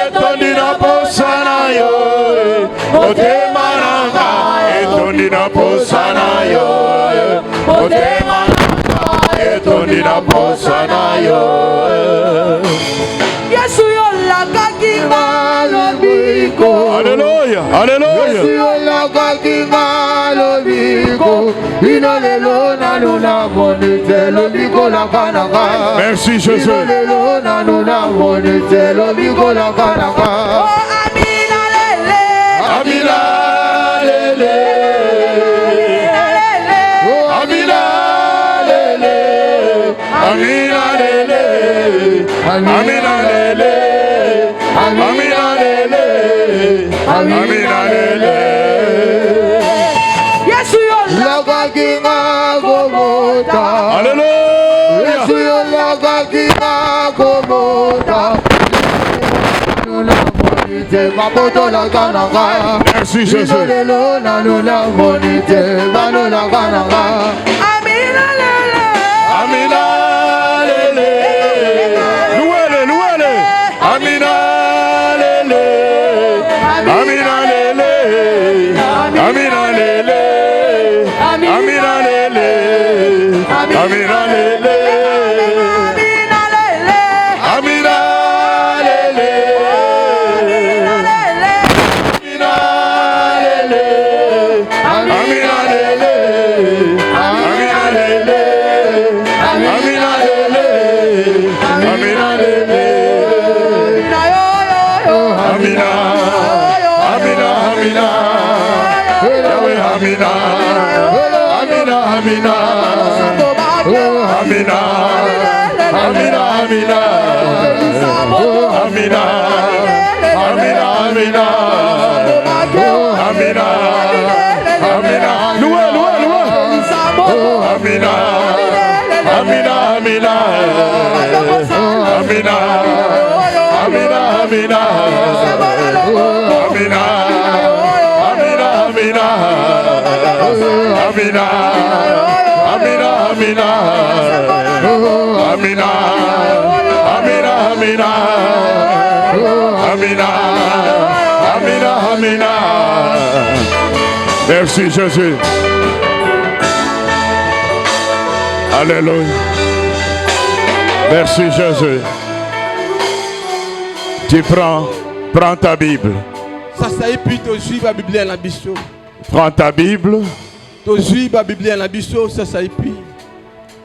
etondi na posa na yo, motema nanga, etondi na posa na yo, motema nanga, etondi na posa na yo. Yesu yo lakaki malobiko. Alléluia, alléluia. Yesu yo lakaki malobiko. Inolelo nanuna bonite lobiko lakanaka. Merci Jésus. Inolelo nanuna bonite lobiko lakanaka. Oh Amina lele. Amina lele. Amina lele. Amina lele. Amina lele. Amina lele. Amina lele. Yesu yo lakaki magomota. Alléluia. Yesu yo lakaki magomota. Merci Jésus. Amina lele. Amina lele. Louez-le, louez-le. Amina lele. Amina lele. Amina lele. Amina lele. Amina lele. Amina lele. Amina, Amina, Amina, Amina, Amina, Amina, Amina, Amina, Amina, Amina, Amina, loué, loué, loué, Amina, Amina, Amina, Amina, Amina, Amina, Amina. Amina, Amina, Amina, Amina, Amina, Amina, Amina, Amina, Amina, Amina. Merci Jésus. Alléluia. Merci Jésus. Tu prends ta Bible. Prends ta Bible.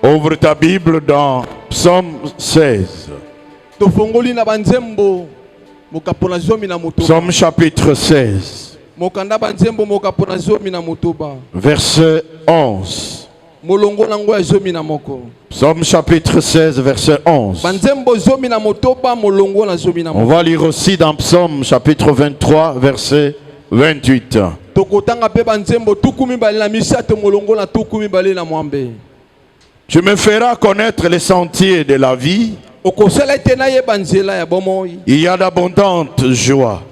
Ouvre ta Bible dans Psaume 16. Psaume chapitre 16. Verset 11. Psaume chapitre 16, verset 11. On va lire aussi dans Psaume chapitre 23, verset 28. Tu me feras connaître les sentiers de la vie. Il y a d'abondantes joies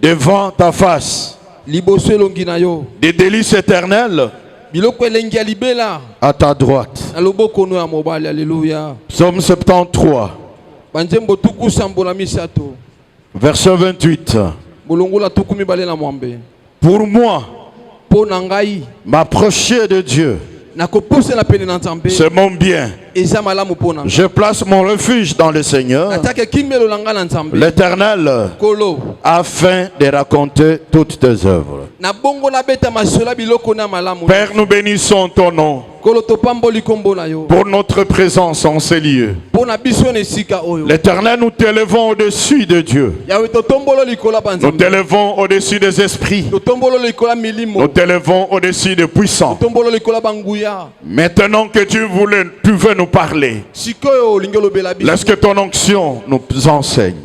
devant ta face, des délices éternelles à ta droite. Psaume 73, verset 28. Pour moi, m'approcher de Dieu, c'est mon bien. Je place mon refuge dans le Seigneur, l'Éternel, afin de raconter toutes tes œuvres. Père, nous bénissons ton nom pour notre présence en ces lieux. L'Éternel, nous t'élevons au-dessus de Dieu. Nous t'élevons au-dessus des esprits. Nous t'élevons au-dessus des puissants. Maintenant que tu veux nous parler, laisse que ton onction nous enseigne.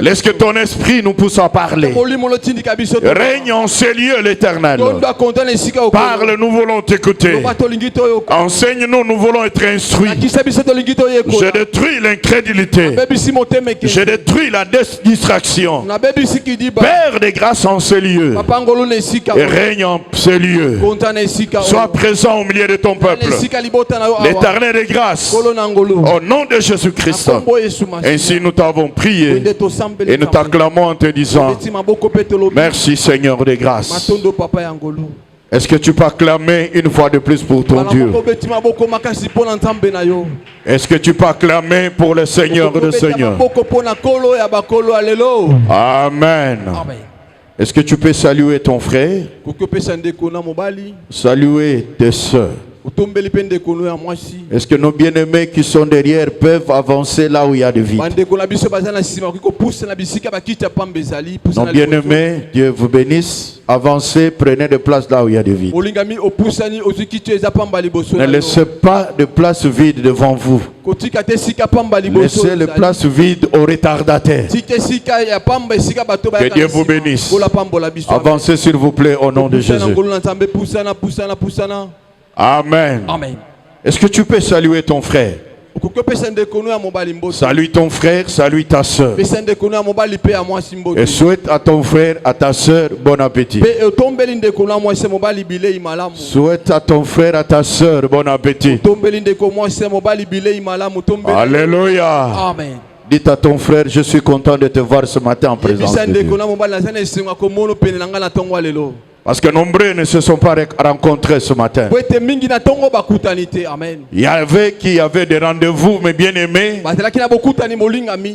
Laisse que ton esprit nous pousse à parler. Règne en ces lieux, l'Éternel. Parle, nous voulons t'écouter. Enseigne-nous, nous voulons être instruits. Je détruis l'incrédulité. Je détruis la distraction. Père des grâces en ces lieux. Et règne en ces lieux. Sois présent au milieu de ton peuple. L'Éternel Éternel de grâce, au nom de Jésus-Christ, ainsi nous t'avons prié et nous t'acclamons en te disant merci Seigneur de grâce. Est-ce que tu peux acclamer une fois de plus pour ton Dieu? Est-ce que tu peux acclamer pour le Seigneur de Seigneur? Amen. Est-ce que tu peux saluer ton frère? Saluer tes soeurs? Est-ce que nos bien-aimés qui sont derrière peuvent avancer là où il y a de vide? Nos bien-aimés, Dieu vous bénisse. Avancez, prenez de place là où il y a de vide. Ne laissez pas de place vide devant vous. Laissez les places vides aux retardataires. Que Dieu vous bénisse. Avancez s'il vous plaît au nom de Jésus. Amen. Amen. Est-ce que tu peux saluer ton frère? Salue ton frère, salue ta soeur. Et souhaite à ton frère, à ta soeur, bon appétit. Souhaite à ton frère, à ta soeur, bon appétit. Alléluia. Amen. Dites à ton frère, je suis content de te voir ce matin en présence de Dieu. Parce que nombreux ne se sont pas rencontrés ce matin. Il y avait qui avaient des rendez-vous, mais bien aimés,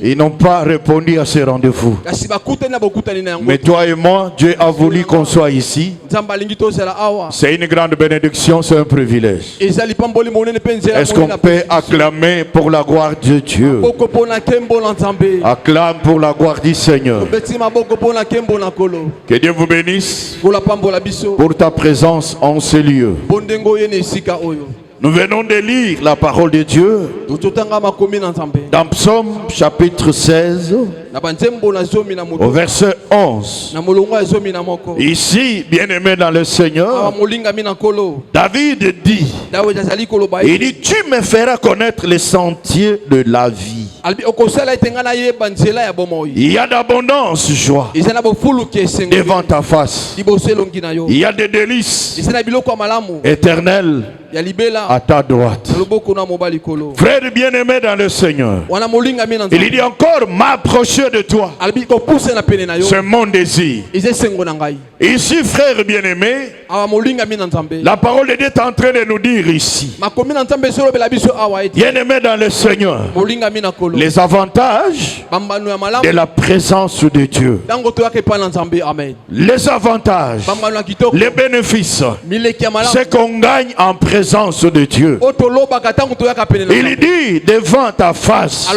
ils n'ont pas répondu à ces rendez-vous. Mais toi et moi, Dieu a voulu qu'on soit ici. C'est une grande bénédiction, c'est un privilège. Est-ce qu'on peut acclamer pour la gloire de Dieu? Acclame pour la gloire du Seigneur. Que Dieu vous bénisse pour ta présence en ce lieu. Nous venons de lire la parole de Dieu dans Psaume chapitre 16 au verset 11. Ici, bien-aimé dans le Seigneur, David dit, il dit, tu me feras connaître les sentiers de la vie. Il y a d'abondance de joie devant ta face. Il y a des délices éternelles à ta droite. Frère bien-aimé dans le Seigneur, il dit encore, m'approcher de toi, c'est mon désir. Ici, frère bien-aimé, la parole de Dieu est en train de nous dire ici, bien-aimé dans le Seigneur, les avantages de la présence de Dieu. Les avantages, les bénéfices, c'est qu'on gagne en présence de Dieu. Il dit, devant ta face,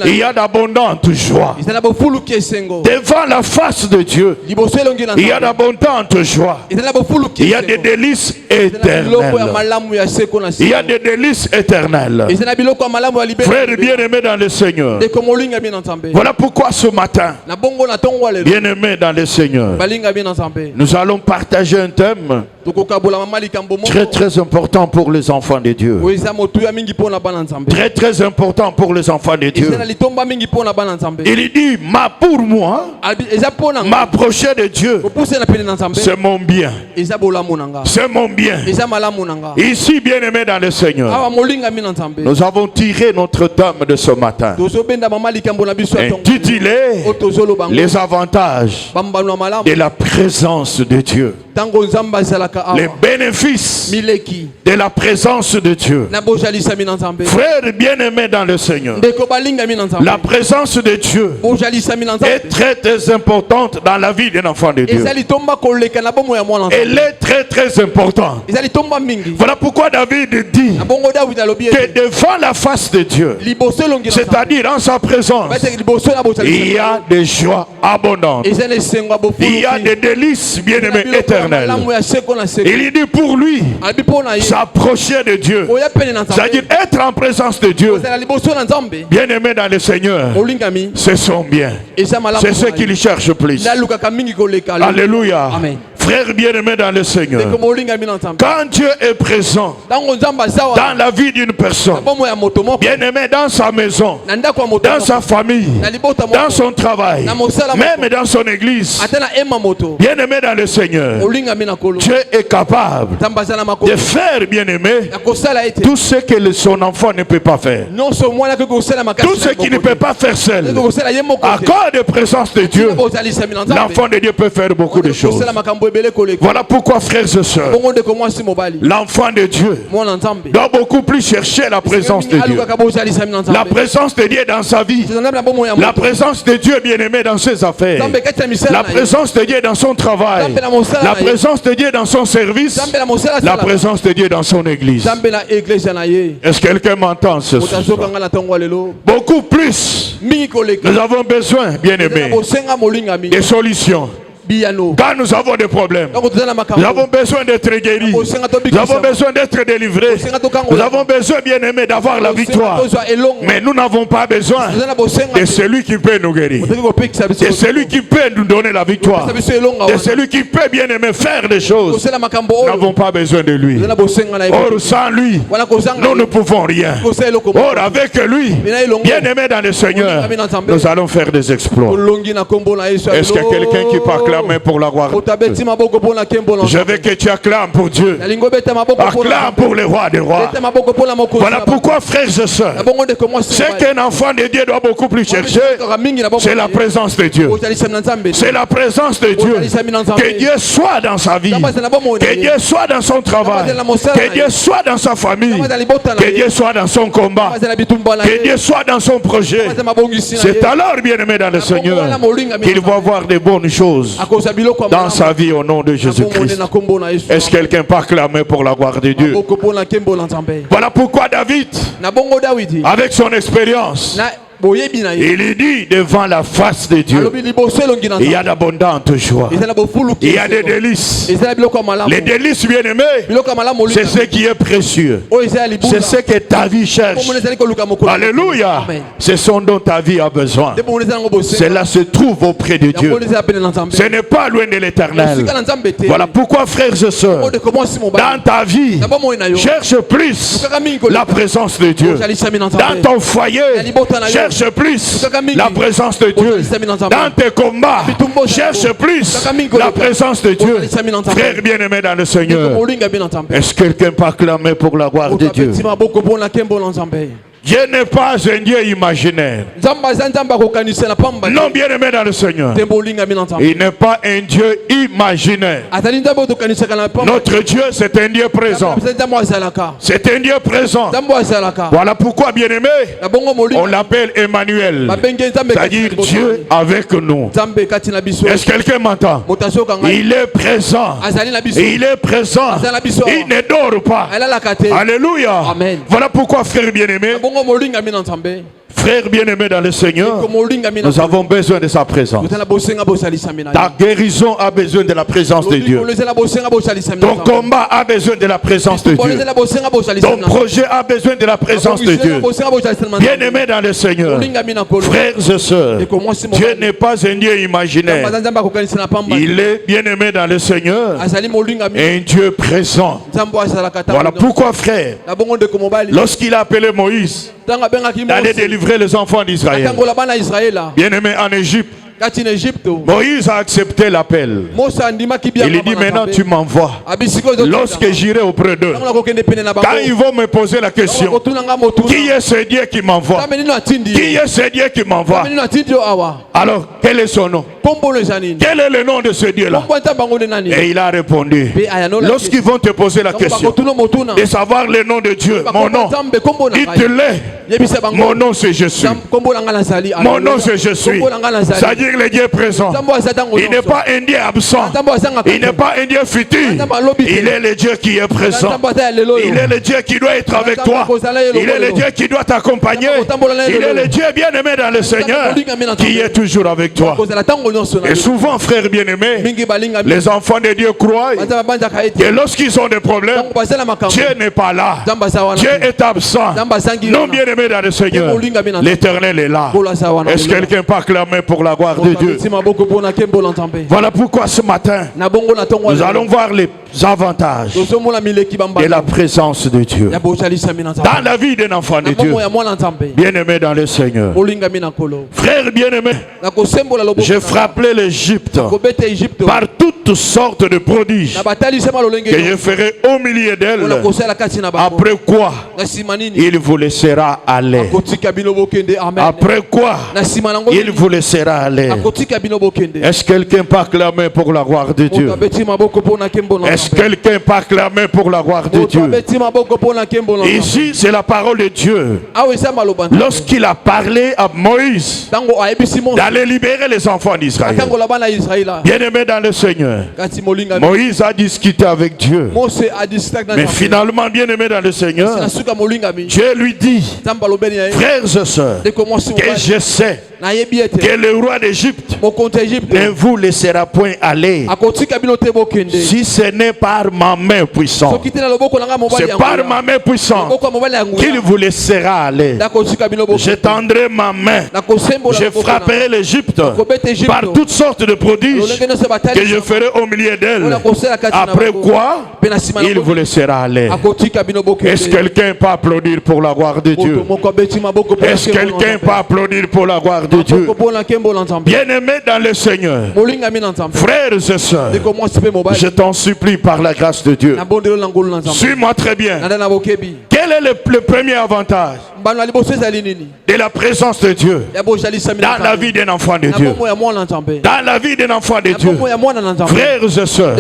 il y a d'abondantes joie. Devant la face de Dieu, il y a d'abondantes joie. Il y a des délices éternelles. Il y a des délices éternelles. Frère bien-aimé dans le Seigneur, voilà pourquoi ce matin, bien-aimé dans le Seigneur, nous allons partager un thème très très important pour les enfants de Dieu. Très très important pour les enfants de Dieu. Il dit, pour moi, m'approcher de Dieu, c'est mon bien. C'est mon bien. Ici, bien-aimé dans le Seigneur, nous avons tiré notre thème de ce matin, intitulé les avantages de la présence de Dieu. Les bénéfices de la présence de Dieu. Frère bien-aimé dans le Seigneur, la présence de Dieu est très très importante dans la vie d'un enfant de Dieu. Elle est très très importante. Voilà pourquoi David dit que devant la face de Dieu, c'est-à-dire en sa présence, il y a des joies abondantes. Il y a des délices bien-aimés éternels. Il dit pour lui, s'approcher de Dieu, c'est-à-dire être en présence de Dieu, bien-aimé dans le Seigneur, c'est son bien. C'est ce qu'il cherche plus. Alléluia. Frère bien-aimé dans le Seigneur, quand Dieu est présent dans la vie d'une personne, bien-aimé dans sa maison, dans sa famille, dans son travail, même dans son église, bien-aimé dans le Seigneur, Dieu est capable de faire, bien-aimé, tout ce que son enfant ne peut pas faire. Tout ce qu'il ne peut pas faire seul. À cause de la présence de Dieu, l'enfant de Dieu peut faire beaucoup de choses. Voilà pourquoi, frères et sœurs, l'enfant de Dieu doit beaucoup plus chercher la présence de Dieu. La présence de Dieu dans sa vie. La présence de Dieu bien-aimé dans ses affaires. La présence de Dieu dans son travail. La présence de Dieu dans son service. La présence de Dieu dans son église. Est-ce que quelqu'un m'entend ce soir? Beaucoup plus. Nous avons besoin, bien-aimés, des solutions. Quand nous avons des problèmes, nous avons besoin d'être guéris, nous avons besoin d'être délivrés, nous avons besoin, bien-aimés, d'avoir la victoire. Mais nous n'avons pas besoin de celui qui peut nous guérir, de celui qui peut nous donner la victoire, de celui qui peut, bien-aimé, faire des choses. Nous n'avons pas besoin de lui. Or, sans lui, nous ne pouvons rien. Or, avec lui, bien-aimé dans le Seigneur, nous allons faire des exploits. Est-ce qu'il y a quelqu'un qui parle pour la gloire? Je veux que tu acclames pour Dieu. Acclame pour le roi des rois. Voilà pourquoi, frères et sœurs, ce qu'un enfant de Dieu doit beaucoup plus chercher, c'est la présence de Dieu. C'est la présence de Dieu. Que Dieu soit dans sa vie, que Dieu soit dans son travail, que Dieu soit dans sa famille, que Dieu soit dans son combat, que Dieu soit dans son projet. C'est alors, bien-aimé dans le Seigneur, qu'il va voir des bonnes choses dans sa vie au nom de Jésus-Christ. Est-ce que quelqu'un peut acclamer pour la gloire de Dieu? Voilà pourquoi David, avec son expérience, il dit devant la face de Dieu, il y a d'abondantes joies, il y a des délices. Les délices, bien-aimés, c'est ce qui est précieux, c'est ce que ta vie cherche. Alléluia. C'est ce dont ta vie a besoin. Cela se trouve auprès de Dieu. Ce n'est pas loin de l'Éternel. Voilà pourquoi, frères et sœurs, dans ta vie, cherche plus la présence de Dieu. Dans ton foyer, cherche plus la présence de Dieu. Dans tes combats, cherche plus la présence de Dieu. Frère bien-aimé dans le Seigneur, est-ce que quelqu'un peut acclamer pour la gloire de Dieu? Dieu n'est pas un Dieu imaginaire. Non, bien-aimé dans le Seigneur, il n'est pas un Dieu imaginaire. Notre Dieu, c'est un Dieu présent. C'est un Dieu présent. Voilà pourquoi, bien-aimé, on l'appelle Emmanuel, c'est-à-dire Dieu avec nous. Est-ce que quelqu'un m'entend? Il est présent. Il est présent. Il ne dort pas. Alléluia. Voilà pourquoi, frère bien-aimé, frère bien-aimé dans le Seigneur, nous avons besoin de sa présence. Ta guérison a besoin de la présence de Dieu. Ton combat a besoin de la présence de Dieu. Ton projet a besoin de la présence de Dieu. Bien-aimé dans le Seigneur, frères et sœurs, Dieu n'est pas un Dieu imaginaire. Il est, bien-aimé dans le Seigneur, un Dieu présent. Voilà pourquoi, frère, lorsqu'il a appelé Moïse d'aller délivrer les enfants d'Israël, bien-aimé en Égypte, Moïse a accepté l'appel. Il dit maintenant tu m'envoies. Lorsque j'irai auprès d'eux, quand ils vont me poser la question, qui est ce Dieu qui m'envoie? Qui est ce Dieu qui m'envoie? Alors quel est son nom? Quel est le nom de ce Dieu-là? Et il a répondu, lorsqu'ils vont te poser la question de savoir le nom de Dieu, mon nom, dites-le, mon nom c'est je suis. Mon nom c'est je suis. C'est-à-dire le Dieu présent. Il n'est pas un Dieu absent. Il n'est pas un Dieu futur. Il est le Dieu qui est présent. Il est le Dieu qui doit être avec toi. Il est le Dieu qui doit t'accompagner. Il est le Dieu bien-aimé dans le Seigneur qui est toujours avec toi. toi. Et souvent, frères bien-aimés, les enfants de Dieu croient que lorsqu'ils ont des problèmes, Dieu n'est pas là. Dieu est absent. Non bien-aimés dans le Seigneur, l'Éternel est là. Est-ce que quelqu'un peut acclamer pour la gloire de Dieu? Voilà pourquoi ce matin, nous allons voir les avantages de la présence de Dieu dans la vie d'un enfant de Dieu. Bien-aimé dans le Seigneur, frères bien-aimés, j'ai frappé l'Égypte par toutes sortes de prodiges que je ferai au milieu d'elle, après quoi il vous laissera aller. Après quoi il vous laissera aller. Est-ce que quelqu'un peut acclamer pour la gloire de Dieu? Est-ce que quelqu'un peut acclamer pour la gloire de Dieu? Ici, c'est la parole de Dieu. Lorsqu'il a parlé à Moïse d'aller libérer les enfants d'Israël. Bien-aimé dans le Seigneur, Moïse a discuté avec Dieu. Mais finalement, bien-aimé dans le Seigneur, Dieu lui dit, frères et sœurs, que je sais que le roi d'Égypte ne vous laissera point aller si ce n'est par ma main puissante. C'est par ma main puissante qu'il vous laissera aller. J'étendrai ma main, je frapperai l'Égypte par toutes sortes de prodiges que je ferai au milieu d'elle. Après quoi il vous laissera aller. Est-ce que quelqu'un peut applaudir pour la gloire de Dieu? Est-ce que quelqu'un peut applaudir pour la gloire de Dieu? Bien-aimés dans le Seigneur, frères et sœurs, je t'en supplie par la grâce de Dieu, suis-moi très bien. Quel est le premier avantage de la présence de Dieu dans la vie d'un enfant de Dieu? Dans la vie d'un enfant de Dieu, frères et sœurs,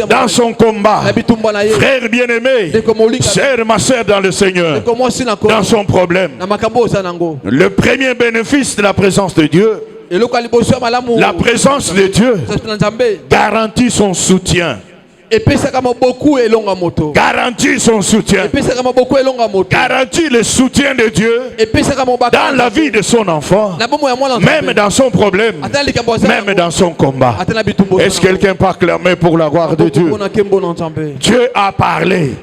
dans son combat, frère bien-aimé, sœur, ma sœur dans le Seigneur, dans son problème, le premier bénéfice de la présence de Dieu, la présence de Dieu garantit son soutien. Garantit son soutien. Garantit le soutien de Dieu dans la vie de son enfant, même dans son problème, même dans son combat. Est-ce que quelqu'un peut acclamer pour la gloire de Dieu? Dieu a parlé.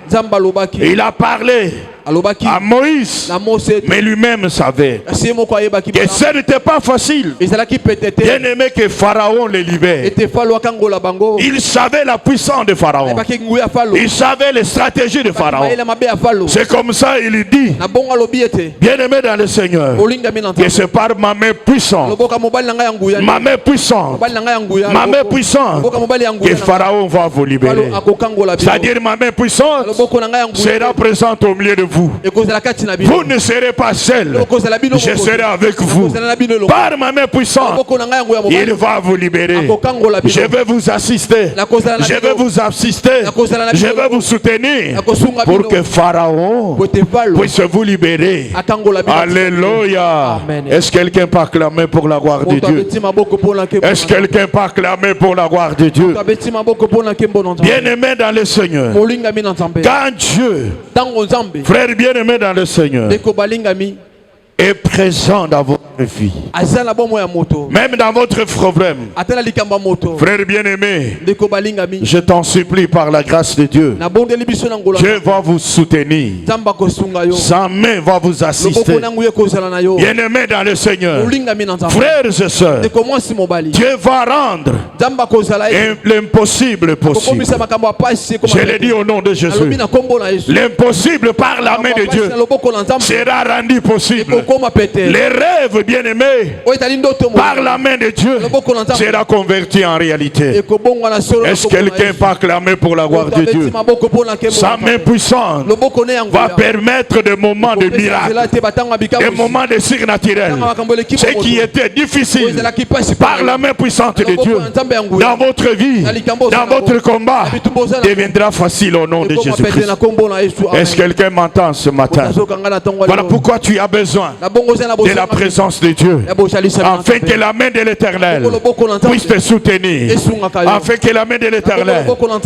Il a parlé à Moïse, mais lui-même savait que ce n'était pas facile. Bien aimé que Pharaon les libère. Il savait la puissance de Pharaon. Il savait les stratégies de Pharaon. C'est comme ça il dit, bien aimé dans le Seigneur, que c'est par ma main puissante, ma main puissante, ma main puissante, que Pharaon va vous libérer. C'est-à-dire ma main puissante sera présente au milieu de vous. Vous ne serez pas seul. Je serai avec vous. Par ma main puissante, il va vous libérer. Je vais vous assister. Je vais vous assister. Je vais vous soutenir pour que Pharaon puisse vous libérer. Alléluia. Est-ce que quelqu'un peut acclamer pour la gloire de Dieu? Est-ce que quelqu'un peut acclamer pour la gloire de Dieu? Bien-aimé dans le Seigneur, quand Dieu, frère bien-aimé dans le Seigneur, est présent dans votre vie, même dans votre problème, frère bien-aimé, je t'en supplie par la grâce de Dieu, Dieu va vous soutenir, sa main va vous assister. Bien-aimé dans le Seigneur, frères et sœurs, Dieu va rendre l'impossible possible. Je l'ai dit au nom de Jésus. L'impossible par la main de Dieu sera rendu possible. Les rêves bien-aimés par la main de Dieu sera converti en réalité. Est-ce que quelqu'un peut acclamer pour la gloire de Dieu? Sa main puissante va permettre des moments de miracle, des moments de surnaturel. Ce qui était difficile par la main puissante de Dieu dans votre vie, dans votre combat, deviendra facile au nom de Jésus-Christ. Est-ce que quelqu'un m'entend ce matin? Voilà pourquoi tu as besoin de la présence de Dieu, afin que la main de l'Éternel puisse te soutenir, afin que la main de l'Éternel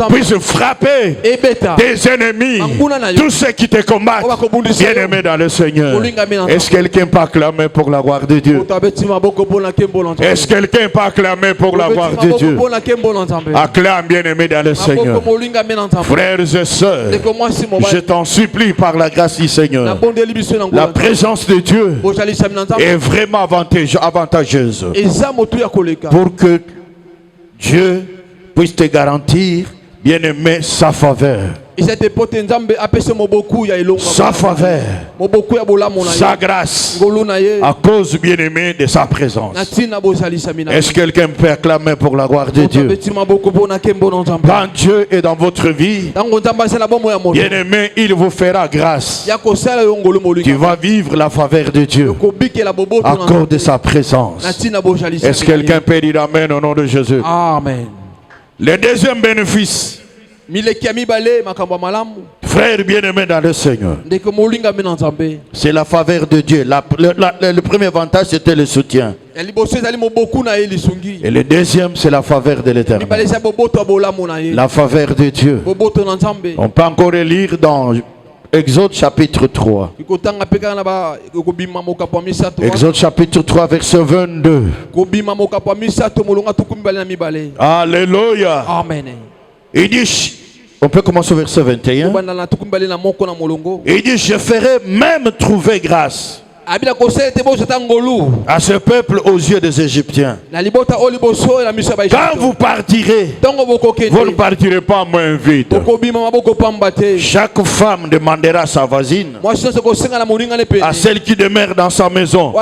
puisse frapper tes ennemis, tous ceux qui te combattent, bien-aimés dans le Seigneur. Est-ce que quelqu'un peut acclamer pour la gloire de Dieu? Est-ce que quelqu'un peut acclamer pour la gloire de Dieu? Acclame, bien-aimé dans le Seigneur. Frères et sœurs, je t'en supplie par la grâce du Seigneur, la présence de Dieu est vraiment avantageuse pour que Dieu puisse te garantir, bien-aimé, sa faveur. Sa faveur, sa grâce, à cause, bien-aimé, de sa présence. Est-ce que quelqu'un peut acclamer pour la gloire de Dieu? Quand Dieu est dans votre vie, bien-aimé, il vous fera grâce. Tu vas vivre la faveur de Dieu à cause de sa présence. Est-ce que quelqu'un peut dire amen au nom de Jésus? Amen. Le deuxième bénéfice, frère bien-aimé dans le Seigneur, c'est la faveur de Dieu. Le premier avantage, c'était le soutien. Et le deuxième, c'est la faveur de l'Éternel. La faveur de Dieu. On peut encore lire dans Exode chapitre 3. Exode chapitre 3, verset 22. Alléluia. Amen. Il dit, on peut commencer au verset 21. Il dit, je ferai même trouver grâce à ce peuple aux yeux des Égyptiens. Quand vous partirez, vous ne partirez pas moins vite. Chaque femme demandera à sa voisine, à celle qui demeure dans sa maison,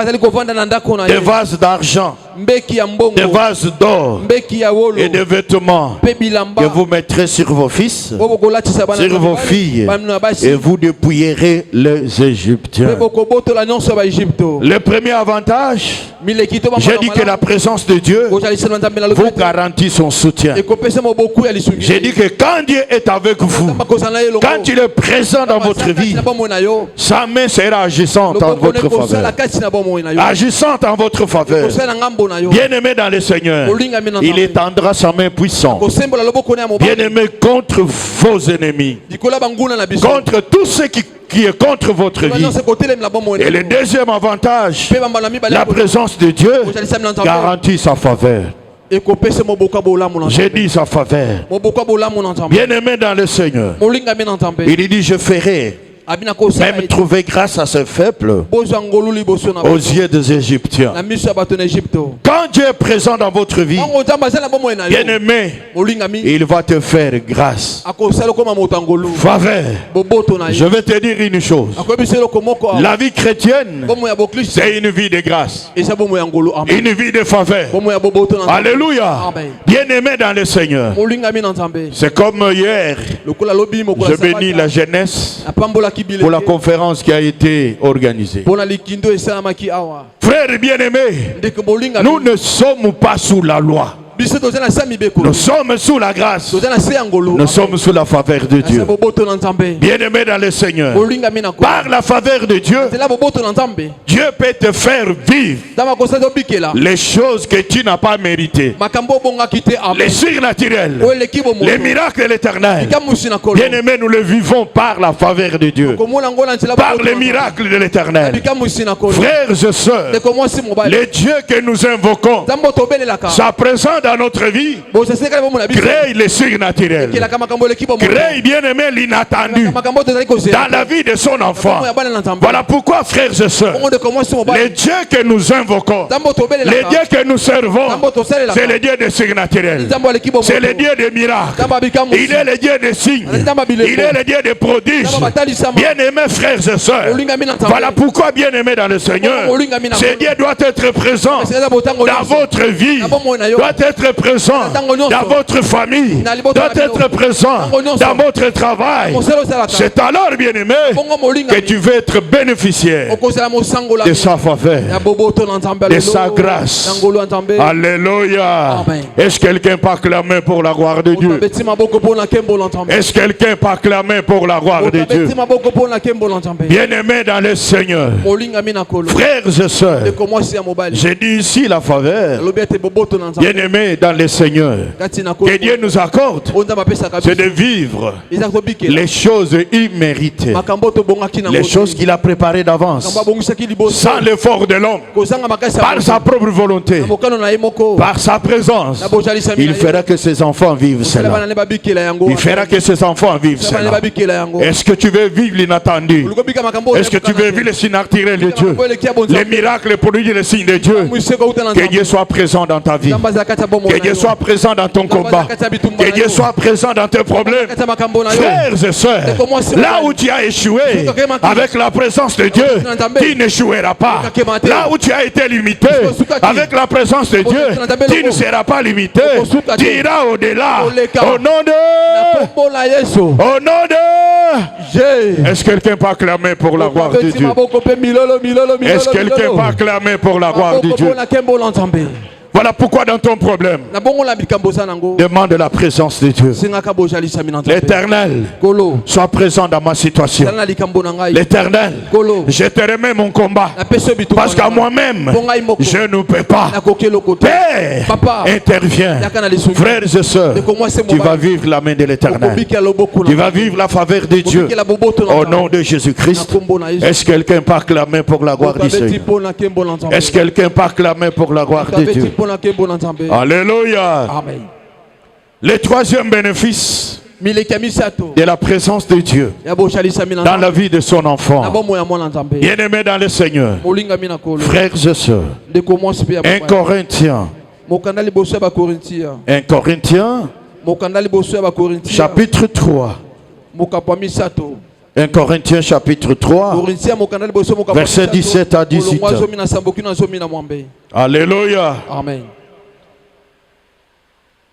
des vases d'argent, des vases d'or et des vêtements que vous mettrez sur vos fils, sur vos filles, et vous dépouillerez les Égyptiens. Le premier avantage, j'ai dit que la présence de Dieu vous garantit son soutien. J'ai dit que quand Dieu est avec vous, quand il est présent dans votre vie, sa main sera agissante en votre faveur. Agissante en votre faveur. Bien-aimé dans le Seigneur, il étendra sa main puissante. Bien-aimé contre vos ennemis, contre tous ceux qui est contre votre vie. Et le deuxième avantage, la présence de Dieu garantit sa faveur. J'ai dit sa faveur. Bien-aimé dans le Seigneur, il dit, je ferai même trouver grâce à ce peuple aux yeux des Égyptiens. Quand Dieu est présent dans votre vie, bien-aimé, il va te faire grâce. Faveur. Je vais te dire une chose. La vie chrétienne, c'est une vie de grâce. Une vie de faveur. Alléluia. Bien-aimé dans le Seigneur. C'est comme hier, je bénis la jeunesse pour la conférence qui a été organisée. Frères bien-aimés, nous ne sommes pas sous la loi. Nous sommes sous la grâce. Nous sommes sous la faveur de Dieu. Bien-aimé dans le Seigneur, par la faveur de Dieu, Dieu peut te faire vivre les choses que tu n'as pas méritées. Les surnaturels, les miracles de l'Éternel. Bien-aimé, nous le vivons par la faveur de Dieu, par les miracles de l'Éternel. Frères et sœurs, les dieux que nous invoquons, sa présence dans notre vie crée les surnaturels, crée bien-aimé l'inattendu dans la vie de son enfant. Voilà pourquoi, frères et sœurs, les dieux que nous invoquons, les dieux que nous servons, c'est le Dieu des surnaturels, c'est le Dieu des miracles, il est le Dieu des signes, il est le Dieu des prodiges. Bien-aimés frères et sœurs, voilà pourquoi, bien-aimés dans le Seigneur, ce Dieu doit être présent dans votre vie, doit être présent dans votre famille, doit être présent dans votre travail. C'est alors, bien-aimé, que tu veux être bénéficiaire de sa faveur, de sa grâce. Alléluia. Est-ce que quelqu'un peut acclamer pour la gloire de Dieu? Est-ce que quelqu'un peut acclamer pour la gloire de Dieu? Bien-aimés dans le Seigneur, frères et sœurs, j'ai dit ici la faveur. Bien-aimés dans le Seigneur, que Dieu nous accorde, c'est de vivre les choses imméritées, les choses qu'il a préparées d'avance, sans l'effort de l'homme, par sa propre volonté, par sa présence. Il fera que ses enfants vivent cela. Il fera que ses enfants vivent cela. Est-ce que tu veux vivre l'inattendu? Est-ce que tu veux vivre les signes naturels de Dieu, les miracles, les produits, les signes de Dieu? Que Dieu soit présent dans ta vie, que Dieu soit présent dans ton combat, que Dieu soit présent dans tes problèmes. Frères et sœurs, là où tu as échoué, avec la présence de Dieu, tu n'échoueras pas. Là où tu as été limité, avec la présence de Dieu, tu ne seras pas limité. Tu iras au-delà. Au nom de... Au nom de... Est-ce que quelqu'un peut acclamer pour la gloire de Dieu? Est-ce que quelqu'un peut acclamer pour la gloire de Dieu? Voilà pourquoi dans ton problème, demande la présence de Dieu. L'Éternel soit présent dans ma situation. L'Éternel, je te remets mon combat, parce qu'à moi-même je ne peux pas. Père, interviens. Frères et sœurs, tu vas vivre la main de l'Éternel. Tu vas vivre la faveur de Dieu au nom de Jésus-Christ. Est-ce que quelqu'un peut acclamer pour la gloire du Seigneur? Est-ce que quelqu'un peut acclamer pour la gloire de Dieu? Alléluia. Amen. Le troisième bénéfice de la présence de Dieu dans la vie de son enfant, bien-aimé dans le Seigneur, frères et sœurs, 1 Corinthiens, 1 Corinthiens chapitre 3, 1 Corinthiens chapitre 3, verset 17 à 18. Alléluia. Amen.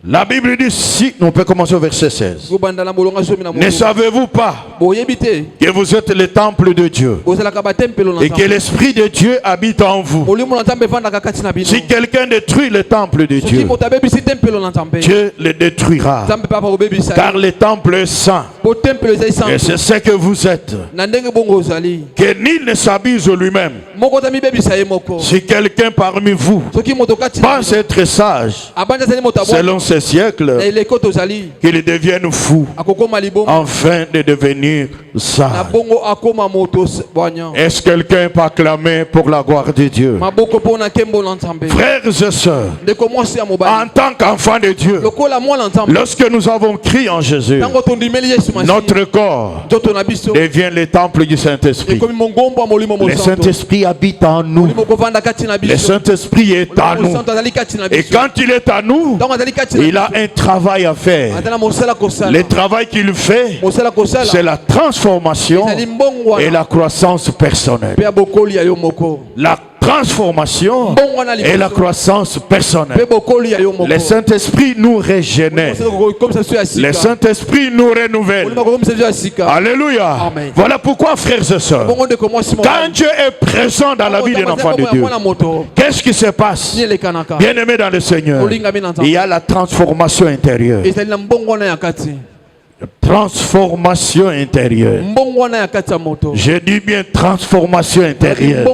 La Bible dit, si, on peut commencer au verset 16. Ne savez-vous pas que vous êtes le temple de Dieu et que l'Esprit de Dieu habite en vous? Si quelqu'un détruit le temple de Dieu, Dieu le détruira, car le temple est saint et c'est ce que vous êtes. Que nul ne s'abuse lui-même. Si quelqu'un parmi vous pense être sage selon ce siècle, qu'il devienne fou afin de devenir sage. Est-ce que quelqu'un peut acclamer pour la gloire de Dieu? Frères et sœurs, en tant qu'enfants de Dieu, lorsque nous avons crié en Jésus, notre corps devient le temple du Saint-Esprit. Le Saint-Esprit habite en nous. Le Saint-Esprit est en nous. Et quand il est à nous, il a un travail à faire. Le travail qu'il fait, c'est la transformation et la croissance personnelle. La transformation et la croissance personnelle. Le Saint-Esprit nous régénère. Le Saint-Esprit nous renouvelle. Alléluia. Amen. Voilà pourquoi, frères et sœurs, quand Dieu est présent dans la vie d'un enfant de Dieu, qu'est-ce qui se passe? Bien-aimé dans le Seigneur, il y a la transformation intérieure. Transformation intérieure. Je dis bien transformation intérieure.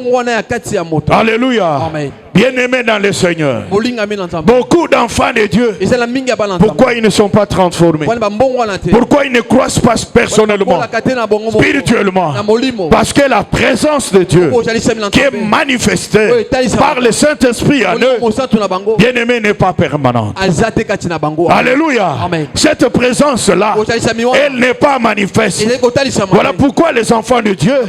Alléluia. Amen. Bien-aimés dans le Seigneur, beaucoup d'enfants de Dieu, pourquoi ils ne sont pas transformés? Pourquoi ils ne croissent pas personnellement, spirituellement? Parce que la présence de Dieu qui est manifestée par le Saint-Esprit en eux, bien-aimés, n'est pas permanente. Alléluia. Amen. Cette présence-là, elle n'est pas manifeste. Voilà pourquoi les enfants de Dieu,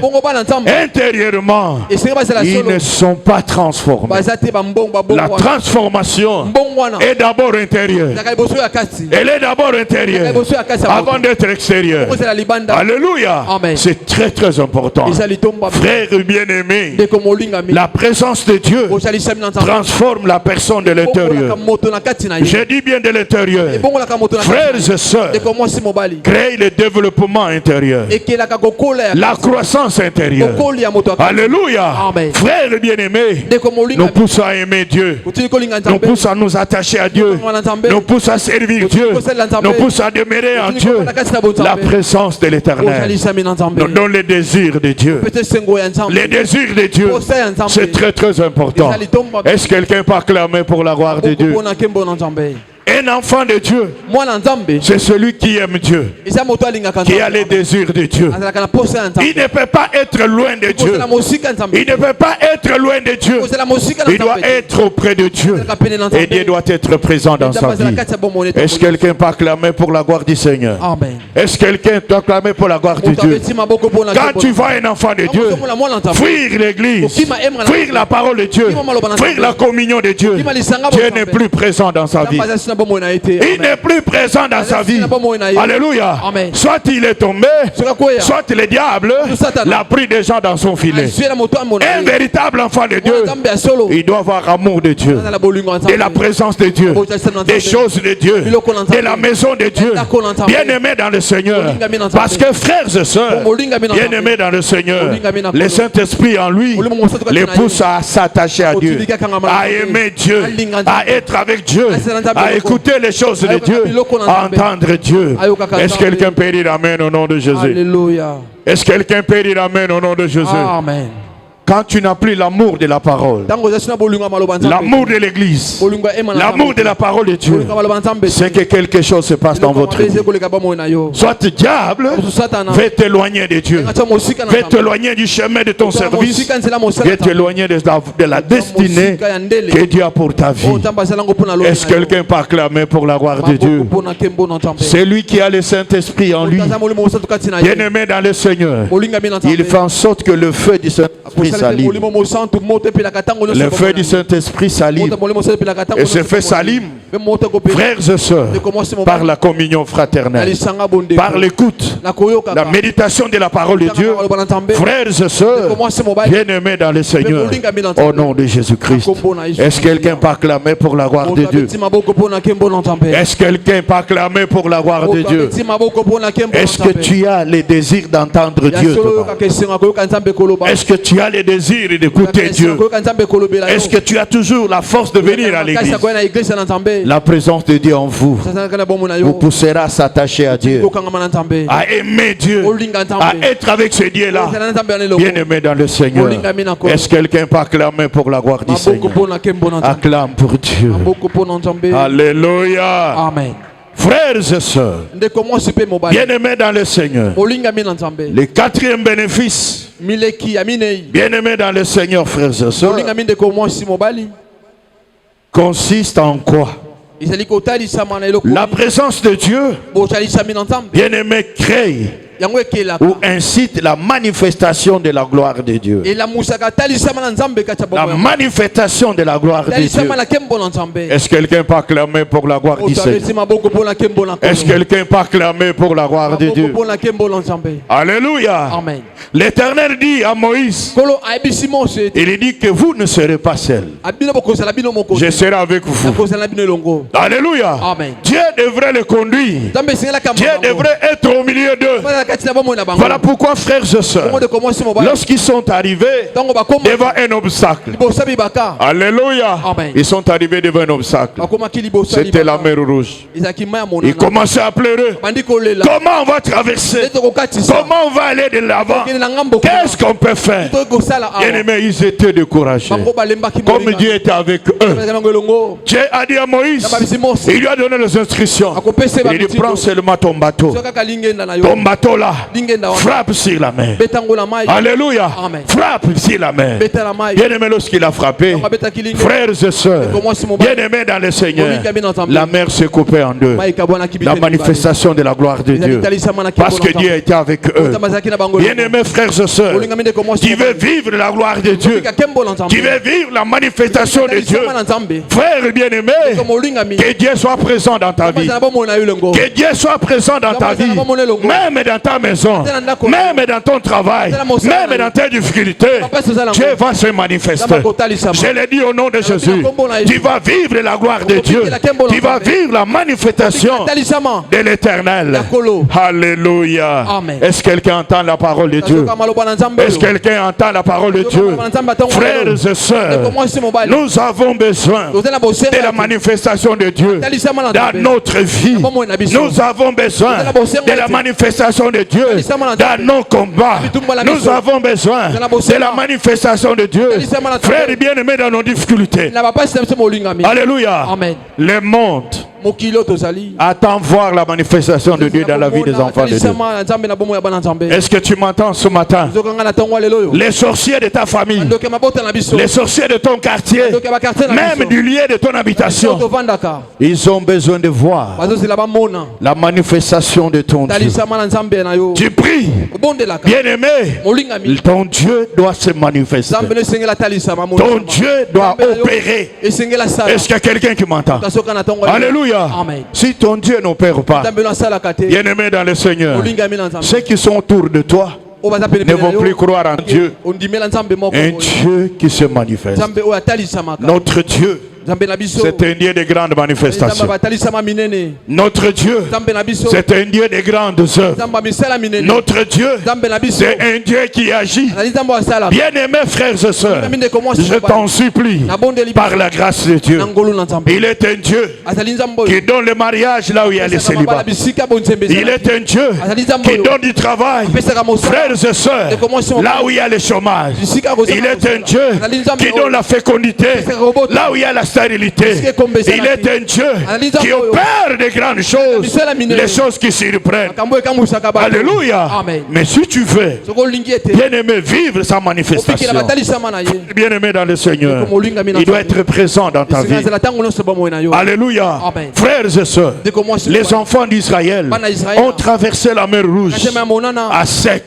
intérieurement, ils ne sont pas transformés. La transformation est d'abord intérieure. Elle est d'abord intérieure avant d'être extérieure. Alléluia. C'est très très important. Frères bien-aimés, la présence de Dieu transforme la personne de l'intérieur. Je dis bien de l'intérieur. Frères et sœurs, créez le développement intérieur, la croissance intérieure. Alléluia. Frères bien-aimés, nous poussons à aimer Dieu, nous poussons à nous attacher à Dieu, nous poussons à servir Dieu, nous poussons à demeurer en Dieu. La présence de l'Éternel nous donne les désirs de Dieu. Les désirs de Dieu, c'est très très important. Est-ce que quelqu'un peut acclamer pour la gloire de Dieu? Un enfant de Dieu, c'est celui qui aime Dieu, qui a les désirs de Dieu. Il ne peut pas être loin de Dieu. Il ne peut pas être loin de Dieu. Il doit être auprès de Dieu. Et Dieu doit être présent dans sa vie. Est-ce que quelqu'un peut acclamer pour la gloire du Seigneur? Est-ce que quelqu'un peut acclamer pour la gloire de Dieu? Quand tu vois un enfant de Dieu fuir l'église, fuir la parole de Dieu, fuir la communion de Dieu, Dieu n'est plus présent dans sa vie. Il n'est plus présent dans sa vie. Alléluia. Soit il est tombé, soit le diable l'a pris des gens dans son filet. Un véritable enfant de Dieu, il doit avoir amour de Dieu, de la présence de Dieu, des choses de Dieu, de la maison de Dieu. Bien-aimé dans le Seigneur. Parce que frères et sœurs, bien-aimés dans le Seigneur, le Saint-Esprit en lui les pousse à s'attacher à Dieu, à aimer Dieu, à être avec Dieu, à écouter les choses de Dieu, à entendre Dieu. Est-ce que quelqu'un peut dire Amen au nom de Jésus? Alléluia. Est-ce que quelqu'un peut dire Amen au nom de Jésus? Amen. Quand tu n'as plus l'amour de la parole, l'amour de l'église, l'amour de la parole de Dieu, c'est que quelque chose se passe dans votre vie. Soit le diable veut t'éloigner de Dieu, veut t'éloigner du chemin de ton service, veut t'éloigner de la destinée que Dieu a pour ta vie. Est-ce que quelqu'un peut acclamer pour la gloire de Dieu? C'est lui qui a le Saint-Esprit en lui. Bien-aimé dans le Seigneur, il fait en sorte que le feu du Saint-Esprit s'allume. Le feu du Saint-Esprit s'allume. Et ce feu s'allume, frères et sœurs, par la communion fraternelle, par l'écoute, la méditation de la parole de Dieu. Frères et sœurs, bien-aimés dans le Seigneur, au nom de Jésus-Christ. Est-ce que quelqu'un peut acclamer pour la gloire de Dieu? Est-ce que quelqu'un peut acclamer pour la gloire de Dieu? Est-ce que tu as les désirs d'entendre Dieu devant? Est-ce que tu as les désirs d'écouter Dieu? Est-ce que tu as toujours la force de venir à l'église? La présence de Dieu en vous vous poussera à s'attacher à Dieu, à aimer Dieu, à être avec ce Dieu-là. Bien-aimé dans le Seigneur, est-ce que quelqu'un peut acclamer pour la gloire du Seigneur? Acclame pour Dieu. Alléluia. Amen. Frères et sœurs, bien-aimés dans le Seigneur, le quatrième bénéfice, bien-aimés dans le Seigneur, frères et sœurs, consiste en quoi? La présence de Dieu, bien-aimé, crée ou incite la manifestation de la gloire de Dieu. La manifestation de la gloire de Dieu. Est-ce que quelqu'un peut acclamer pour la gloire du Seigneur? Est-ce que quelqu'un peut acclamer pour la gloire de Dieu? Alléluia. L'Éternel dit à Moïse, il dit que vous ne serez pas seuls. Je serai avec vous. Alléluia. Dieu devrait le conduire. Dieu devrait être au milieu d'eux. Voilà pourquoi, frères et sœurs, lorsqu'ils sont arrivés devant un obstacle, alléluia, ils sont arrivés devant un obstacle. C'était la mer Rouge. Ils commençaient à pleurer. Comment on va traverser? Comment on va aller de l'avant? Qu'est-ce qu'on peut faire? Bien-aimés, ils étaient découragés. Comme Dieu était avec eux, Dieu a dit à Moïse, il lui a donné les instructions. Il dit, prends seulement ton bateau. Ton bateau Pakola. Frappe sur la mer. Alléluia. Frappe sur la mer. Bien-aimé, lorsqu'il a frappé, frères et sœurs, bien-aimés dans le Seigneur, la mer s'est coupée en deux. La manifestation de la gloire de Dieu. Parce que Dieu était avec eux. Bien-aimés frères et sœurs, qui veut vivre la gloire de Dieu, qui veut vivre la manifestation de Dieu, frère bien-aimé, que Dieu soit présent dans ta vie. Que Dieu soit présent dans ta vie, même dans ta maison, même dans ton travail, même dans tes difficultés. Dieu va se manifester. Je l'ai dit au nom de Jésus. Tu vas vivre la gloire de Dieu. Tu vas vivre la manifestation de l'Éternel. Alléluia. Est-ce que quelqu'un entend la parole de Dieu? Est-ce que quelqu'un entend la parole de Dieu? Frères et sœurs, nous avons besoin de la manifestation de Dieu dans notre vie. Nous avons besoin de la manifestation de Dieu dans nos combats. Nous avons besoin de la manifestation de Dieu, frères et bien-aimés, dans nos difficultés. Alléluia. Le monde attend voir la manifestation de Dieu dans la vie des enfants de Dieu. Est-ce que tu m'entends ce matin? Les sorciers de ta famille, les sorciers de ton quartier, même du lieu de ton habitation, ils ont besoin de voir la manifestation de ton Dieu. Tu pries, bien-aimé, ton Dieu doit se manifester. Ton Dieu doit opérer. Est-ce qu'il y a quelqu'un qui m'entend? Alléluia. Amen. Si ton Dieu n'opère pas, bien-aimé dans le Seigneur, ceux qui sont autour de toi ne vont plus croire en Dieu. Un Dieu qui se manifeste. Notre Dieu, c'est un Dieu de grandes manifestations. Notre Dieu, c'est un Dieu de grandes œuvres. Notre Dieu, c'est un Dieu qui agit. Bien-aimés frères et sœurs, je t'en supplie, par la grâce de Dieu, il est un Dieu qui donne le mariage là où il y a les célibats. Il est un Dieu qui donne du travail, frères et sœurs, là où il y a le chômage. Il est un Dieu qui donne la fécondité là où il y a la stérilité. Il est un Dieu qui opère de grandes choses, les choses qui surprennent. Alléluia. Mais si tu veux, bien-aimé, vivre sa manifestation, bien-aimé dans le Seigneur, il doit être présent dans ta vie. Alléluia. Frères et sœurs, les enfants d'Israël ont traversé la mer Rouge à sec,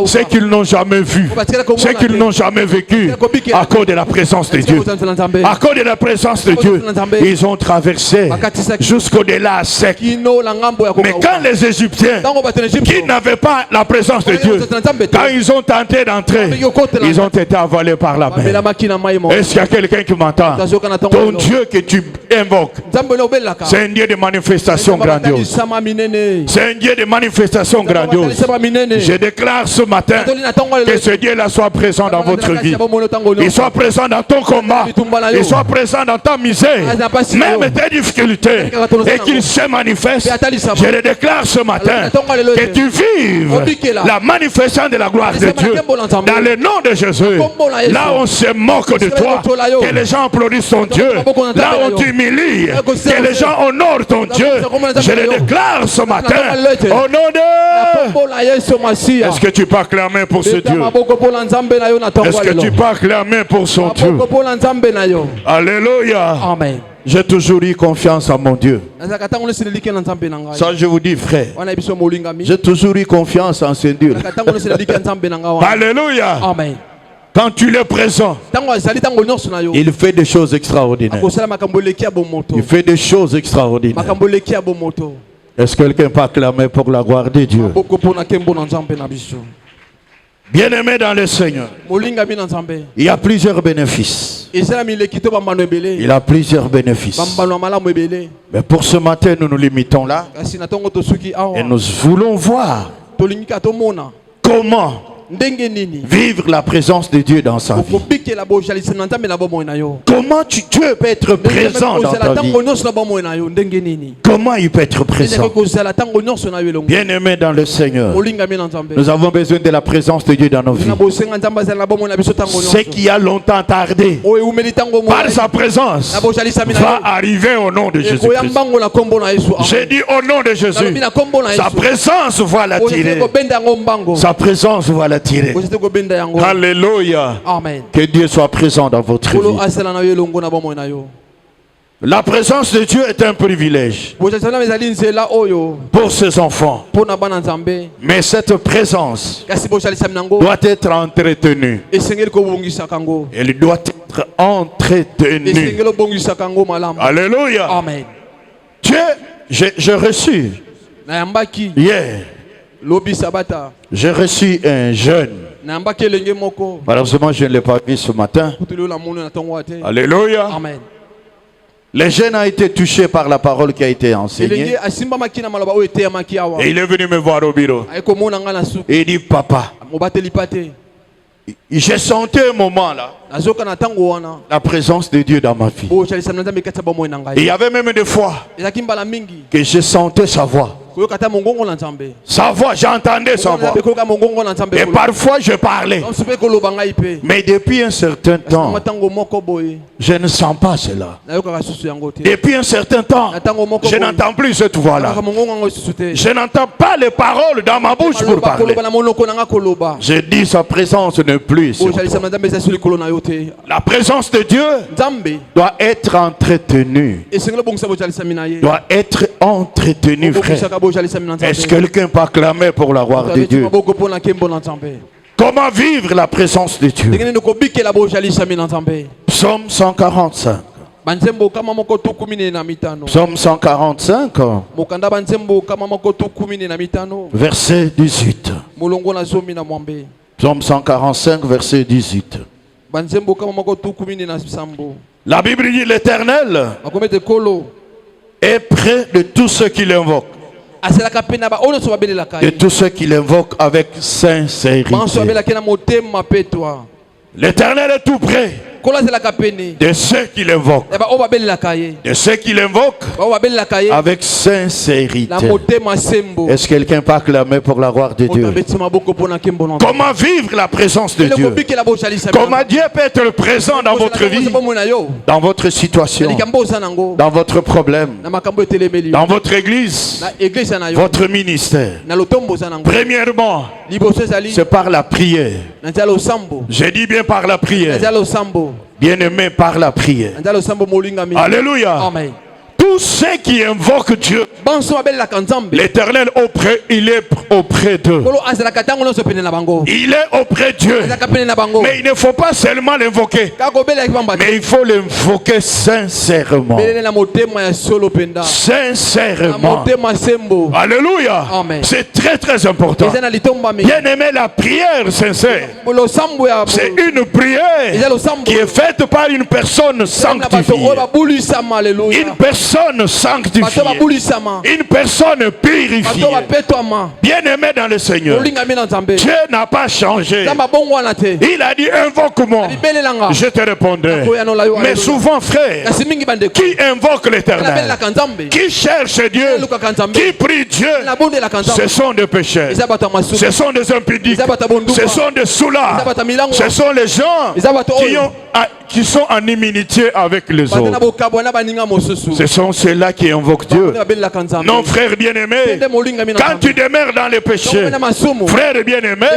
ce qu'ils n'ont jamais vu, ce qu'ils n'ont jamais vécu, à cause de la présence de Dieu. À cause de la présence de Dieu, ils ont traversé jusqu'au-delà à sec. Mais quand les Égyptiens, qui n'avaient pas la présence de Dieu, quand ils ont tenté d'entrer, ils ont été avalés par la mer. Est-ce qu'il y a quelqu'un qui m'entend? Ton Dieu que tu invoques, c'est un Dieu de manifestation grandiose. C'est un Dieu de manifestation grandiose. Je déclare ce matin que ce Dieu-là soit présent dans votre vie. Il soit présent dans ton combat. Il soit présent dans ta misère, même tes difficultés, et qu'il se manifeste. Je le déclare ce matin, que tu vives la manifestation de la gloire de Dieu dans le nom de Jésus. Là où on se moque de toi, que les gens applaudissent ton Dieu. Là où on t'humilie, que les gens honorent ton Dieu. Je le déclare ce matin au nom de... Est-ce que tu peux acclamer pour ce Dieu? Est-ce que tu peux acclamer pour son Dieu? Alléluia. Amen. J'ai toujours eu confiance en mon Dieu. Ça, je vous dis, frère. J'ai toujours eu confiance en ce Dieu. Alléluia. Amen. Quand tu es présent, il fait des choses extraordinaires. Il fait des choses extraordinaires. Est-ce que quelqu'un peut acclamer pour la gloire de Dieu? Bien-aimé dans le Seigneur, il y a plusieurs bénéfices. Il a plusieurs bénéfices. Mais pour ce matin, nous nous limitons là. Et nous voulons voir comment vivre la présence de Dieu dans sa vie. Comment Dieu peut être présent dans ta vie? Comment il peut être présent? Bien-aimé dans le Seigneur, nous avons besoin de la présence de Dieu dans nos vies. Ce qui a longtemps tardé, par sa présence, va arriver au nom de Jésus-Christ. J'ai dit au nom de Jésus, sa présence va l'attirer. Sa présence va l'attirer. Alléluia. Amen. Que Dieu soit présent dans votre vie. La présence de Dieu est un privilège pour ses enfants. Mais cette présence doit être entretenue. Elle doit être entretenue. Alléluia. Amen. Dieu, j'ai reçu hier. J'ai reçu un jeune. Malheureusement, je ne l'ai pas vu ce matin. Alléluia. Amen. Le jeune a été touché par la parole qui a été enseignée. Et il est venu me voir au bureau. Et il dit, papa, j'ai senti un moment là, la présence de Dieu dans ma vie. Et il y avait même des fois que je sentais sa voix. Sa voix, j'entendais sa voix. Et parfois je parlais. Mais depuis un certain temps, je ne sens pas cela. Depuis un certain temps, je n'entends plus cette voix-là. Je n'entends pas les paroles dans ma bouche pour parler. Je dis sa présence n'est plus sur toi. La présence de Dieu doit être entretenue. Doit être entretenue, frère. Est-ce que quelqu'un peut acclamer pour la gloire de Dieu? Comment vivre la présence de Dieu? Psaume 145. Psaume 145, verset 18. Psaume 145, verset 18. La Bible dit l'Éternel est près de tous ceux qui l'invoquent. De tous ceux qui l'invoquent avec sincérité. L'Éternel est tout près de ceux qui l'invoquent. De ceux qui l'invoquent avec sincérité. Est-ce que quelqu'un peut acclamer pour la gloire de Dieu? Comment vivre la présence de Dieu? Comment Dieu peut être présent dans votre vie, dans votre situation, dans votre problème, dans votre église, votre ministère? Premièrement, c'est par la prière. J'ai dit bien par la prière. Bien-aimé, par la prière. Alléluia. Amen. Tous ceux qui invoquent Dieu, l'Éternel il est auprès d'eux. Il est auprès de Dieu. Mais il ne faut pas seulement l'invoquer, mais il faut l'invoquer sincèrement. Sincèrement. Alléluia. C'est très très important. Bien-aimé, la prière sincère, c'est une prière qui est faite par une personne sanctifiée. Une personne sanctifiée, une personne purifiée, bien-aimé dans le Seigneur. Dieu n'a pas changé. Il a dit invoque-moi, je te répondrai. Mais souvent, frère, qui invoque l'Éternel, qui cherche Dieu, qui prie Dieu, ce sont des pécheurs, ce sont des impudiques, ce sont des soulards, ce sont les gens qui sont en inimitié avec les autres. Ce sont ceux-là qui invoquent Dieu. Non, frère bien-aimé, quand tu demeures dans les péchés, frère bien-aimé,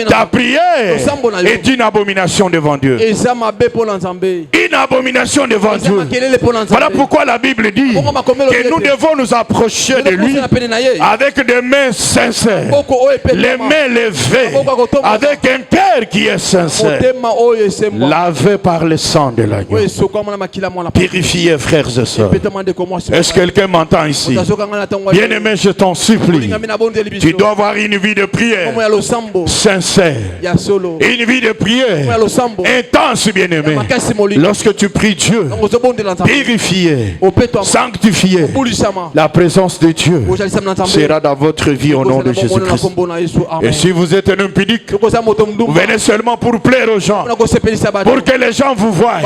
ta prière est une abomination devant Dieu. Une abomination devant Dieu. Voilà pourquoi la Bible dit que nous devons nous approcher de lui avec des mains sincères, les mains levées, avec un cœur qui est sincère, lavé par le sang de l'agneau. Purifiez, frères et sœurs. Est-ce que quelqu'un m'entend ici? Bien-aimé, je t'en supplie. Tu dois avoir une vie de prière sincère. Une vie de prière intense, bien-aimé. Lorsque tu pries Dieu, purifié, sanctifié, la présence de Dieu sera dans votre vie au nom de Jésus-Christ. Et si vous êtes un impudique, vous venez seulement pour plaire aux gens, pour que les gens vous voient.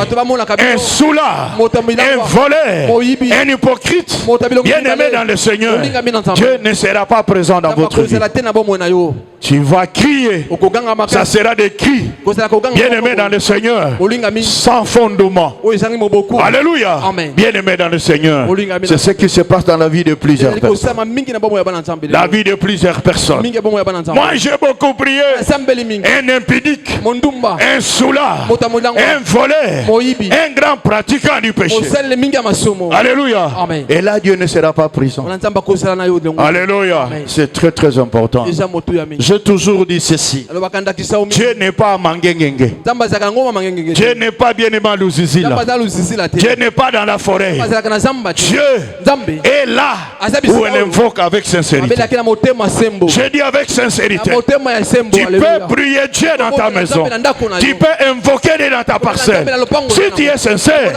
Un soulard, un voleur, un hypocrite, bien-aimé dans le Seigneur, Dieu ne sera pas présent dans votre vie. Tu vas crier, ça sera des cris, bien-aimé dans le Seigneur, sans fondement. Alléluia. Bien-aimé dans le Seigneur, c'est ce qui se passe dans la vie de plusieurs personnes. La vie de plusieurs personnes. Moi j'ai beaucoup prié. Un impudique, un soulard, un voleur, un grand pratiquant du péché. Alléluia. Et là Dieu ne sera pas présent. Alléluia. C'est très très important. J'ai toujours dit ceci. Dieu n'est pas Mangengenge. Dieu n'est pas bien-aimé à Luzizila. Dieu n'est pas dans la forêt. Dieu est là où on invoque avec sincérité. Je dis avec sincérité. Tu peux prier Dieu dans ta maison. Tu peux invoquer Dieu dans ta parcelle. Si tu es sincère,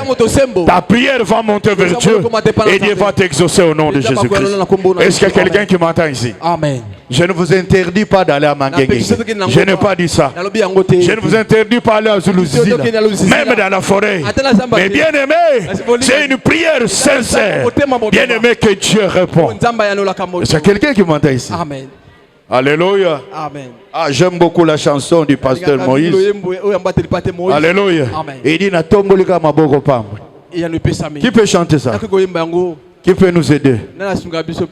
ta prière va monter vers Dieu et Dieu va t'exaucer au nom de Jésus-Christ. Est-ce qu'il y a quelqu'un qui m'entend ici? Amen. Je ne vous interdis pas d'aller à Mangengenge. Je n'ai pas dit ça. Je ne vous interdis pas d'aller à Zuluzila, même dans la forêt. Mais bien aimé, c'est une prière sincère. Bien aimé que Dieu répond. C'est quelqu'un qui m'entend ici. Amen. Alléluia. Amen. Ah, j'aime beaucoup la chanson du pasteur Moïse. Alléluia. Il dit Natombolika maboko pamba. Qui peut chanter ça? Qui peut nous aider?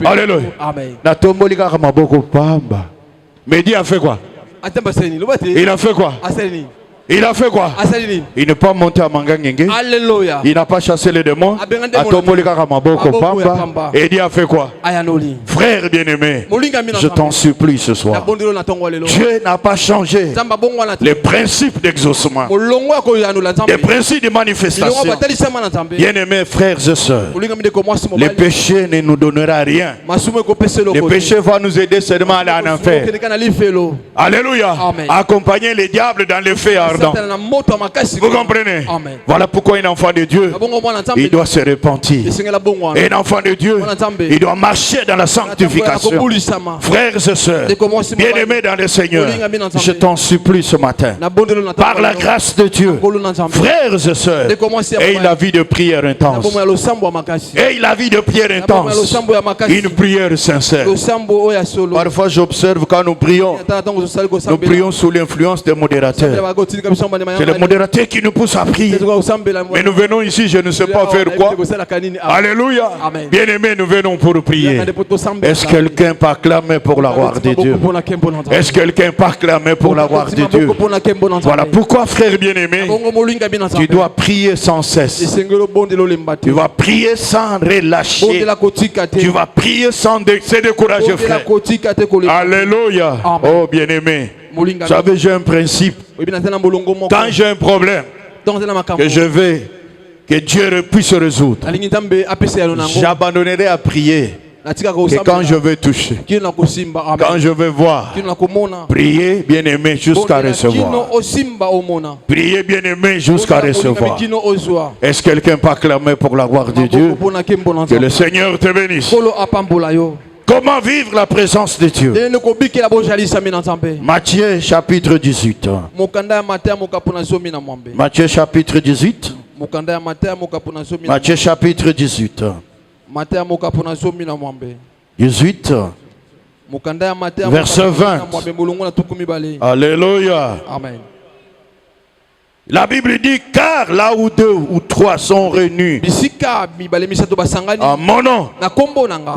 Alléluia. Natombolika maboko pamba. Mehdi a fait quoi? Il a fait quoi? Il a fait quoi? Il n'est pas monté à Mangengenge. Alléluia. Il n'a pas chassé les démons. Et il a fait quoi? Frère bien-aimé, je t'en supplie ce soir. Dieu n'a pas changé les principes d'exaucement, les principes de manifestation. Bien-aimés frères et sœurs, le péché ne nous donnera rien. Le péché va nous aider seulement à aller en enfer. Alléluia. Accompagner les diables dans le feu ardent. Vous comprenez? Amen. Voilà pourquoi un enfant de Dieu, il doit se repentir. Un enfant de Dieu, il doit marcher dans la sanctification. Frères et sœurs, bien-aimés dans le Seigneur, je t'en supplie ce matin, par la grâce de Dieu, frères et sœurs, aie la vie de prière intense. Aie la vie de prière intense. Une prière sincère. Parfois j'observe quand nous prions sous l'influence des modérateurs. C'est le modérateur qui nous pousse à prier. Mais nous venons ici, je ne sais pas faire quoi. Alléluia. Bien-aimés, nous venons pour prier. Est-ce que quelqu'un peut acclamer pour la gloire de Dieu? Est-ce que quelqu'un peut acclamer pour la gloire de Dieu? Voilà pourquoi, frère bien-aimé, tu dois prier sans cesse. Tu vas prier sans relâcher. Tu vas prier sans se décourager, frère. Alléluia. Oh bien-aimé, vous savez, j'ai un principe. Quand j'ai un problème que je veux que Dieu puisse résoudre, j'abandonnerai à prier. Et quand je veux toucher, quand je veux voir, priez bien-aimé jusqu'à recevoir. Priez bien-aimé jusqu'à recevoir. Est-ce que quelqu'un peut acclamer pour la gloire de Dieu? Que le Seigneur te bénisse. Comment vivre la présence de Dieu? Matthieu chapitre 18. Matthieu chapitre 18. Matthieu chapitre 18. 18. Verset 20. Alléluia. Amen. La Bible dit, car là où 2 ou 3 sont réunis en mon nom,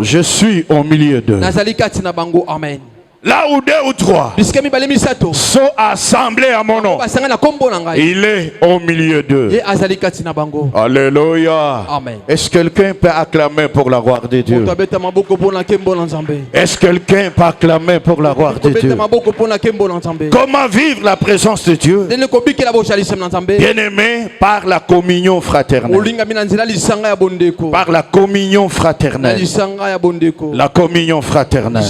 je suis au milieu d'eux. Là où 2 ou 3 sont assemblés à mon nom, il est au milieu d'eux. Alléluia. Amen. Est-ce que quelqu'un peut acclamer pour la gloire de Dieu? Est-ce que quelqu'un peut acclamer pour la gloire de Dieu? Comment vivre la présence de Dieu? Bien-aimé, par la communion fraternelle. Par la communion fraternelle. La communion fraternelle.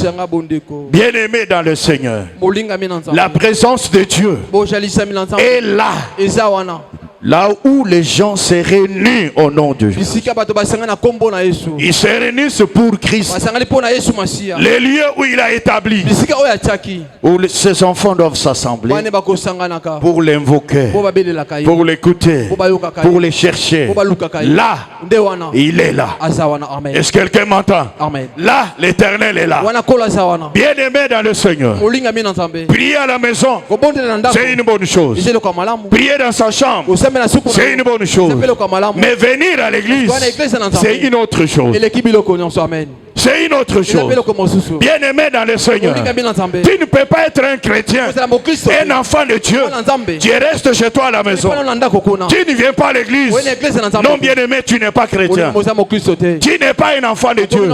Bien-aimé dans le Seigneur, la présence de Dieu est là. Là où les gens se réunissent au nom de Jésus. Ils se réunissent pour Christ. Les lieux où il a établi, où ses enfants doivent s'assembler pour l'invoquer, pour l'écouter, pour les chercher. Là, il est là. Est-ce que quelqu'un m'entend? Là, l'Éternel est là. Bien-aimé dans le Seigneur, prier à la maison, c'est une bonne chose. Prier dans sa chambre, c'est une bonne chose. Mais venir à l'église, c'est une autre chose. C'est une autre chose. Bien-aimé dans le Seigneur, tu ne peux pas être un chrétien, un enfant de Dieu. Tu restes chez toi à la maison. Tu ne viens pas à l'église. Non, bien-aimé, tu n'es pas chrétien. Tu n'es pas un enfant de Dieu.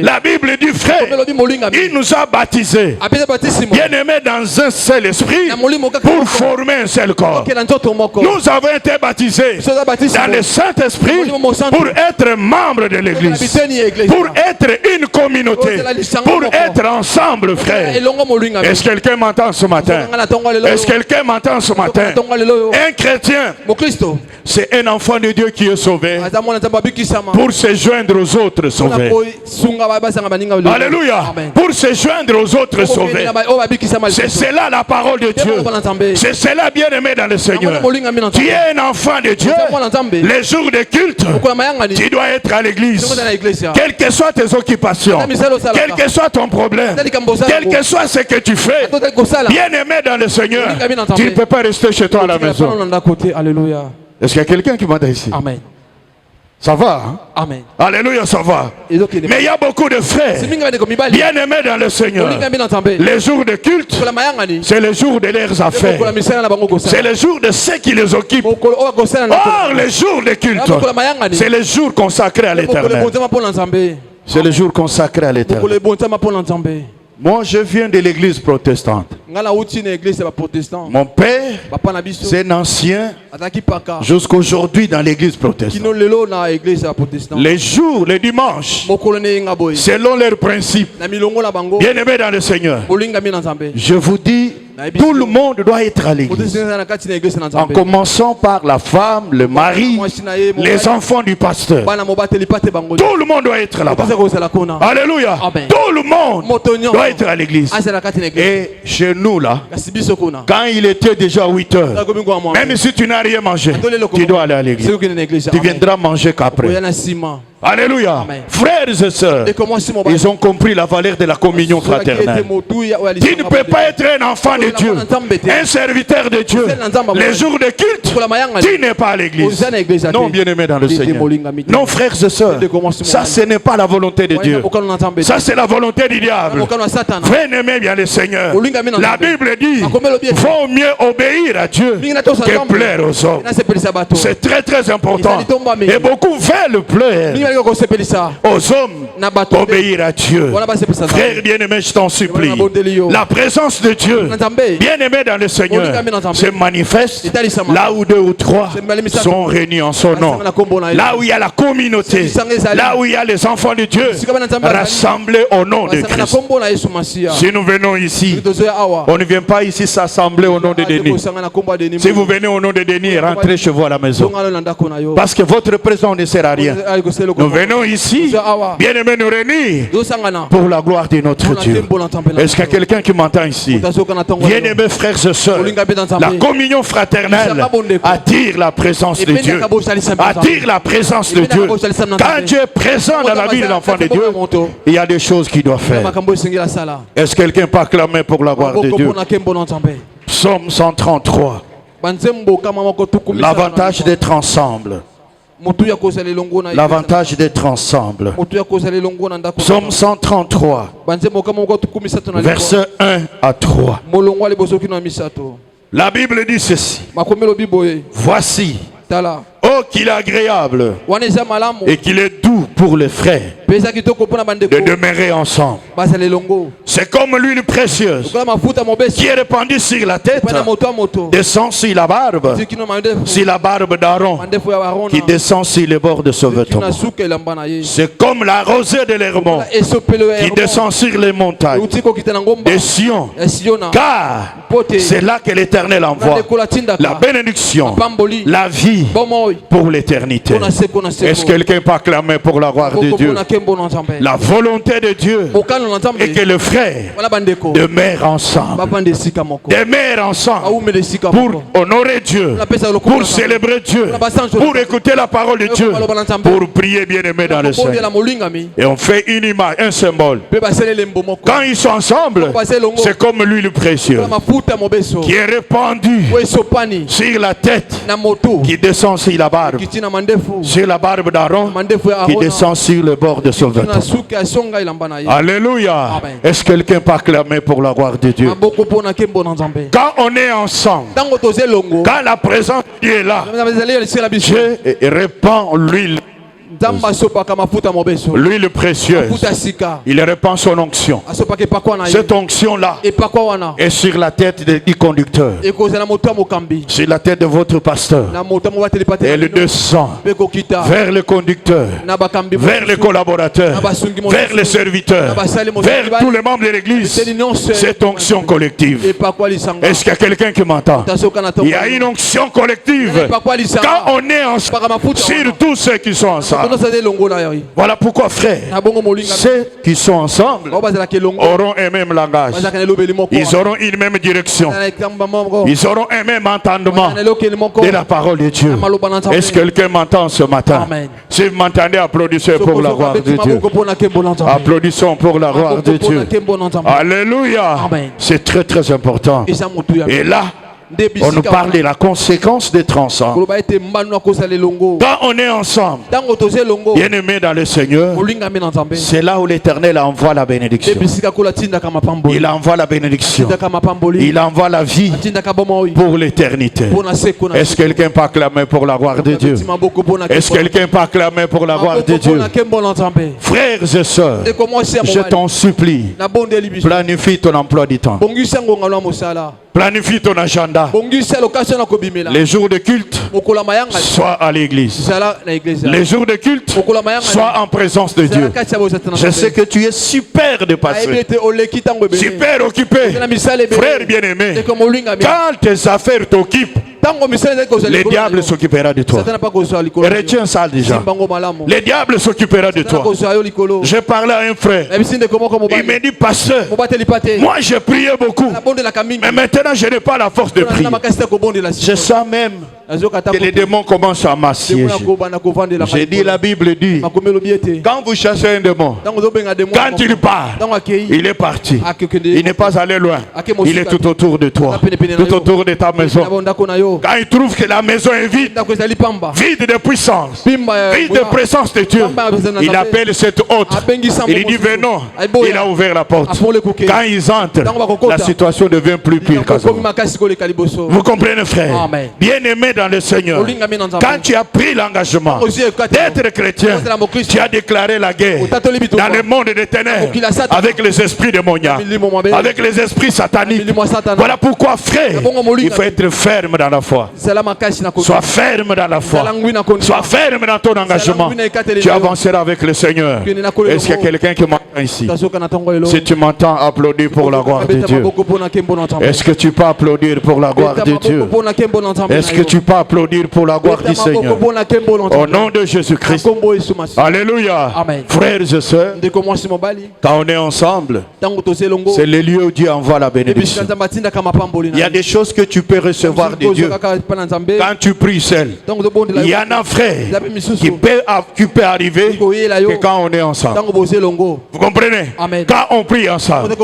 La Bible dit, frère, il nous a baptisés, bien-aimés dans un seul esprit, pour former un seul corps. Nous avons été baptisés dans le Saint-Esprit pour être membres de l'église, pour être une communauté, pour être ensemble, frère. Est-ce que quelqu'un m'entend ce matin? Est-ce que quelqu'un m'entend ce matin? Un chrétien, c'est un enfant de Dieu qui est sauvé pour se joindre aux autres sauvés. Alléluia. Pour se joindre aux autres sauvés. C'est cela la parole de Dieu. C'est cela, bien-aimé dans le Seigneur. Tu es un enfant de Dieu. Les jours de culte, tu dois être à l'église. Quelles que soient tes occupations, quel que soit ton problème, quel que soit ce que tu fais, bien-aimé dans le Seigneur, tu ne peux pas rester chez toi à la maison. Est-ce qu'il y a quelqu'un qui m'entend ici? Amen. Ça va, hein? Amen. Alléluia, ça va. Mais il y a beaucoup de frères bien-aimés dans le Seigneur. Les jours de culte, c'est le jour de leurs affaires. C'est le jour de ceux qui les occupent. Or, les jours de culte, c'est le jour consacré à l'Éternel. C'est le jour consacré à l'Éternel. Moi, je viens de l'église protestante. Mon père, c'est un ancien jusqu'aujourd'hui dans l'église protestante. Les jours, les dimanches, selon leurs principes, bien-aimés dans le Seigneur, je vous dis, tout le monde doit être à l'église. En commençant par la femme, le mari, les enfants du pasteur. Tout le monde doit être là-bas. Alléluia. Tout le monde doit être à l'église. Et chez nous là, quand il était déjà 8 heures, même si tu n'as rien mangé, tu dois aller à l'église. Tu viendras manger qu'après. Alléluia. Amen. Frères et sœurs, ils ont compris la valeur de la communion fraternelle. Tu ne peux pas être un enfant de Dieu, un serviteur de Dieu. Les jours de culte, tu n'es pas à l'église. Non, bien-aimé dans le Seigneur. Non, frères et sœurs, ça ce n'est pas la volonté de Dieu. Ça c'est la volonté du diable. Frère, aimez bien le Seigneur. La Bible dit, vaut mieux obéir à Dieu que plaire aux hommes. C'est très très important. Et beaucoup veulent plaire aux hommes, obéir à Dieu. Frère bien-aimé, je t'en supplie. La présence de Dieu, bien-aimé dans le Seigneur, se manifeste là où 2 ou 3 sont réunis en son nom. Là où il y a la communauté, là où il y a les enfants de Dieu rassemblés au nom de Christ. Si nous venons ici, on ne vient pas ici s'assembler au nom de Denis. Si vous venez au nom de Denis, rentrez chez vous à la maison. Parce que votre présence ne sert à rien. Nous venons ici, bien-aimés, nous réunir pour la gloire de notre Dieu. Est-ce qu'il y a quelqu'un qui m'entend ici? Bien-aimés frères et sœurs, la communion fraternelle attire la présence de Dieu. Attire la présence de Dieu. Quand Dieu est présent dans la vie de l'enfant de Dieu, il y a des choses qu'il doit faire. Est-ce que quelqu'un peut acclamer pour la gloire de Dieu? Psaume 133. L'avantage d'être ensemble. L'avantage d'être ensemble. Psaume 133, versets 1 à 3. La Bible dit ceci. Voici, oh qu'il est agréable et qu'il est doux pour les frères de demeurer ensemble. C'est comme l'huile précieuse qui est répandue sur la tête, descend sur la barbe d'Aaron, qui descend sur les bords de ce vêtement. C'est comme la rosée de l'Hermon qui descend sur les montagnes de Sion, car c'est là que l'Éternel envoie la bénédiction, la vie pour l'éternité. Est-ce que quelqu'un peut acclamer pour la gloire de Dieu? La volonté de Dieu est que les frères demeurent ensemble. Demeurent ensemble pour honorer Dieu, pour célébrer Dieu, pour écouter la parole de Dieu, pour prier bien-aimé dans le Seigneur. Et on fait une image, un symbole. Quand ils sont ensemble, c'est comme l'huile précieuse qui est répandue sur la tête, qui descend sur la barbe, sur la barbe d'Aaron, qui descend sur le bord de son vêtement. Alléluia. Est-ce que quelqu'un peut acclamer pour la gloire de Dieu? Quand on est ensemble, quand la présence de Dieu est là, Dieu répand l'huile. L'huile précieuse, il répand son onction. Cette onction-là est sur la tête du conducteur, sur la tête de votre pasteur. Elle descend vers le conducteur, vers les collaborateurs, vers les serviteurs, vers tous les membres de l'église. Cette onction collective. Est-ce qu'il y a quelqu'un qui m'entend? Il y a une onction collective quand on est ensemble, sur tous ceux qui sont ensemble. Voilà pourquoi, frère, ceux qui sont ensemble auront un même langage, ils auront une même direction, ils auront un même entendement de la parole de Dieu. Est-ce que quelqu'un m'entend ce matin? Si vous m'entendez, applaudissez pour la gloire de Dieu. Applaudissons pour la gloire de Dieu. Alléluia. C'est très très important. Et là, on nous parle de la conséquence d'être ensemble. Quand on est ensemble, bien aimé dans le Seigneur, c'est là où l'Éternel envoie la bénédiction. Il envoie la bénédiction. Il envoie la vie pour l'éternité. Est-ce que quelqu'un peut acclamer pour la gloire de Dieu? Est-ce que quelqu'un peut acclamer pour la gloire de Dieu? Frères et sœurs, je t'en supplie, planifie ton emploi du temps. Planifie ton agenda. Les jours de culte, sois à l'église. Les jours de culte, sois en présence de Dieu. Je sais que tu es super dépassé, super occupé. Frère bien-aimé, quand tes affaires t'occupent, le diable s'occupera de toi. Retiens ça déjà. Le diable s'occupera de toi. J'ai parlé à un frère. Il m'a dit, pasteur, moi j'ai prié beaucoup, mais maintenant je n'ai pas la force de prier. Je sens même que les démons commencent à m'assiéger. J'ai dit, la Bible dit, quand vous chassez un démon, quand il part, il est parti. Il n'est pas allé loin. Il est tout autour de toi, tout autour de ta maison. Quand il trouve que la maison est vide, vide de puissance, vide de présence de Dieu, il appelle cette hôte. Il dit, venons. Il a ouvert la porte. Quand ils entrent, la situation devient plus pire. Vous comprenez, frère? Bien-aimé dans le Seigneur, quand tu as pris l'engagement d'être chrétien, tu as déclaré la guerre dans le monde des ténèbres avec les esprits démoniaques, avec les esprits sataniques. Voilà pourquoi, frère, il faut être ferme dans la foi. Sois ferme dans la foi. Sois ferme dans ton engagement. Tu avanceras avec le Seigneur. Est-ce qu'il y a quelqu'un qui m'entend ici? Si tu m'entends, applaudis pour la gloire de Dieu. Est-ce que tu peux applaudir pour la gloire de Dieu? Est-ce que tu peux applaudir pour la gloire du Seigneur? Au nom de Jésus-Christ. Alléluia. Frères et sœurs, quand on est ensemble, c'est le lieu où Dieu envoie la bénédiction. Il y a des choses que tu peux recevoir de Dieu quand tu pries seul. Il y en a, frère, qui peut arriver que quand on est ensemble. Vous comprenez? Quand on prie ensemble.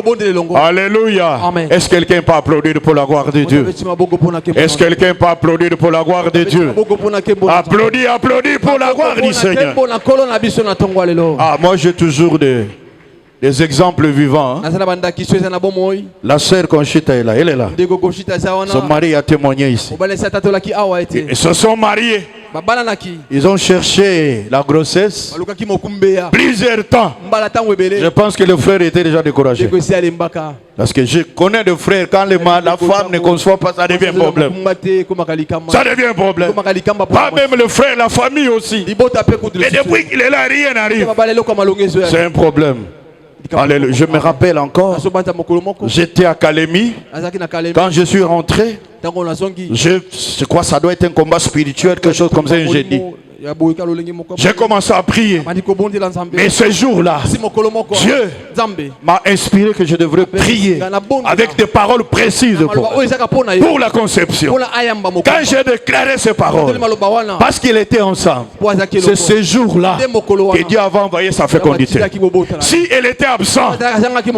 Alléluia. Est-ce que quelqu'un peut applaudir pour la gloire de Dieu? Est-ce que quelqu'un peut applaudir pour pour la gloire de Dieu. Applaudis, applaudis pour la gloire du Seigneur. Ah, moi j'ai toujours des exemples vivants. Hein. La sœur Conchita est là, elle est là. Son mari a témoigné ici. Ils se sont mariés. Ils ont cherché la grossesse plusieurs temps. Je pense que le frère était déjà découragé. Parce que je connais des frères, quand la femme ne conçoit pas, ça devient un problème. Ça devient un problème. Pas même le frère, la famille aussi. Et depuis qu'il est là, rien n'arrive. C'est un problème. Alléluia. Je me rappelle encore, j'étais à Kalemi. Quand je suis rentré, je crois que ça doit être un combat spirituel, quelque chose comme ça, j'ai dit. J'ai commencé à prier. Mais ce jour-là, Dieu m'a inspiré que je devrais prier avec des paroles précises pour la conception. Quand j'ai déclaré ces paroles, parce qu'ils étaient ensemble, c'est ce jour-là que Dieu avait envoyé sa fécondité. Si elle était absente,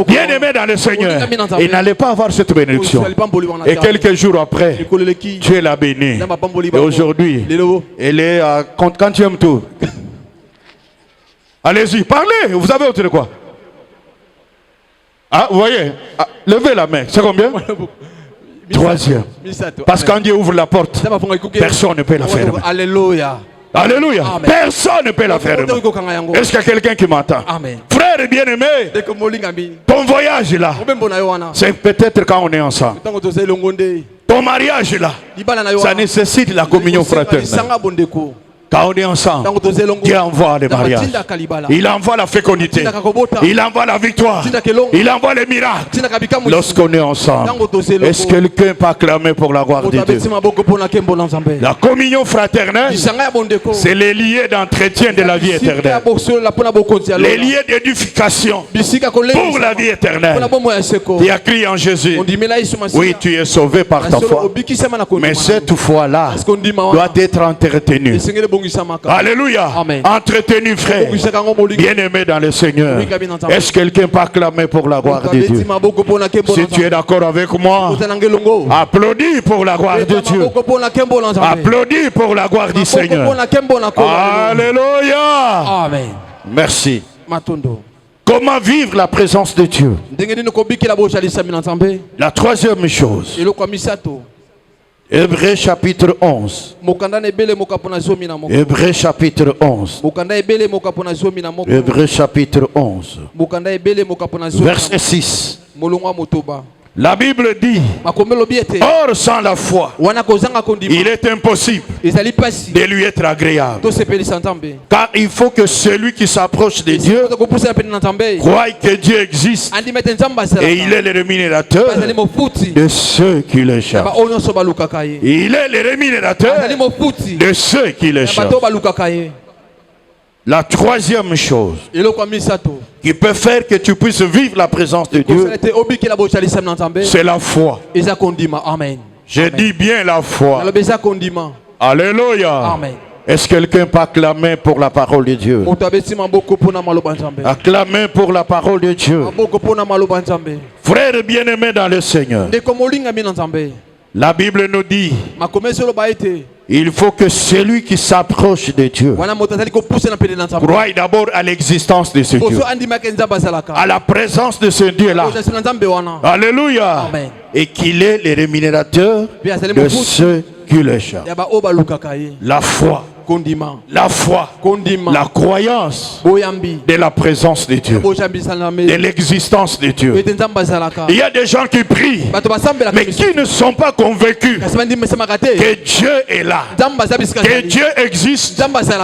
bien aimé dans le Seigneur, il n'allait pas avoir cette bénédiction. Et quelques jours après, Dieu l'a béni. Et aujourd'hui, elle est à quantième tour. Allez-y, parlez. Vous avez autre de quoi? Ah, vous voyez, levez la main. C'est combien? Troisième. Parce que quand Dieu ouvre la porte, personne ne peut la fermer. Alléluia. Alléluia. Amen. Personne ne peut la fermer. Est-ce qu'il y a quelqu'un qui m'entend? Frère bien-aimé, ton voyage là, c'est peut-être quand on est ensemble. Ton mariage là, ça nécessite la communion fraternelle. Quand on est ensemble, Dieu envoie les mariages. Il envoie la fécondité. Il envoie la victoire. Il envoie les miracles. Lorsqu'on est ensemble, est-ce que quelqu'un peut acclamer pour la gloire de Dieu? La communion fraternelle, c'est les liens d'entretien de la vie éternelle. Les liens d'édification pour la vie éternelle. Il a crié en Jésus. Oui, tu es sauvé par ta foi. Mais cette foi-là doit être entretenue. Alléluia. Amen. Entretenu, frère. Bien-aimé dans le Seigneur. Est-ce que quelqu'un peut acclamer pour la gloire de Dieu? Si tu es d'accord avec moi, applaudis pour la gloire de Dieu. Applaudis pour la gloire du Seigneur. Alléluia. Amen. Merci. Comment vivre la présence de Dieu? La troisième chose. Hébreux chapitre 11. Hébreux chapitre 11. Hébreux chapitre 11. Verset 6. La Bible dit, or sans la foi, il est impossible de lui être agréable. Car il faut que celui qui s'approche de Dieu croie que Dieu existe et il est le rémunérateur de ceux qui le cherchent. Il est le rémunérateur de ceux qui le cherchent. La troisième chose qui peut faire que tu puisses vivre la présence de Dieu, c'est la foi. Je dis bien la foi. Alléluia. Est-ce que quelqu'un peut acclamer pour la parole de Dieu? Acclamer pour la parole de Dieu. Frères bien-aimés dans le Seigneur, la Bible nous dit, il faut que celui qui s'approche de Dieu croie d'abord à l'existence de ce Dieu, à la présence de ce Dieu-là. Alléluia. Et qu'il est le rémunérateur de ceux qui le cherchent. La foi. La foi, la croyance de la présence de Dieu, de l'existence de Dieu. Il y a des gens qui prient, mais qui ne sont pas convaincus que Dieu est là, que Dieu existe.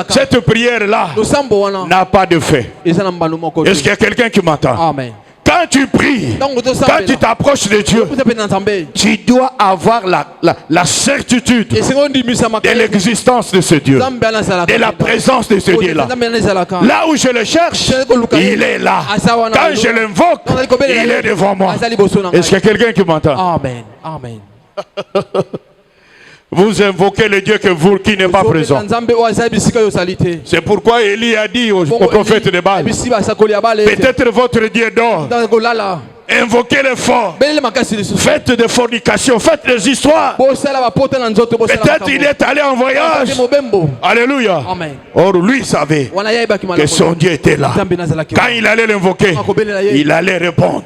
Cette prière-là n'a pas de fait. Est-ce qu'il y a quelqu'un qui m'entend? Amen. Quand tu pries, quand tu t'approches de Dieu, tu dois avoir la certitude de l'existence de ce Dieu, de la présence de ce Dieu-là. Là où je le cherche, il est là. Quand je l'invoque, il est devant moi. Est-ce qu'il y a quelqu'un qui m'entend? Amen. Amen. Vous invoquez le Dieu qui n'est pas présent. C'est pourquoi Élie a dit au prophète de Baal, peut-être votre Dieu dort Invoquez les forts. Faites des fornications. Faites des histoires. Peut-être il est allé en voyage. Alléluia. Or lui savait que son Dieu était là. Quand il allait l'invoquer, il allait répondre.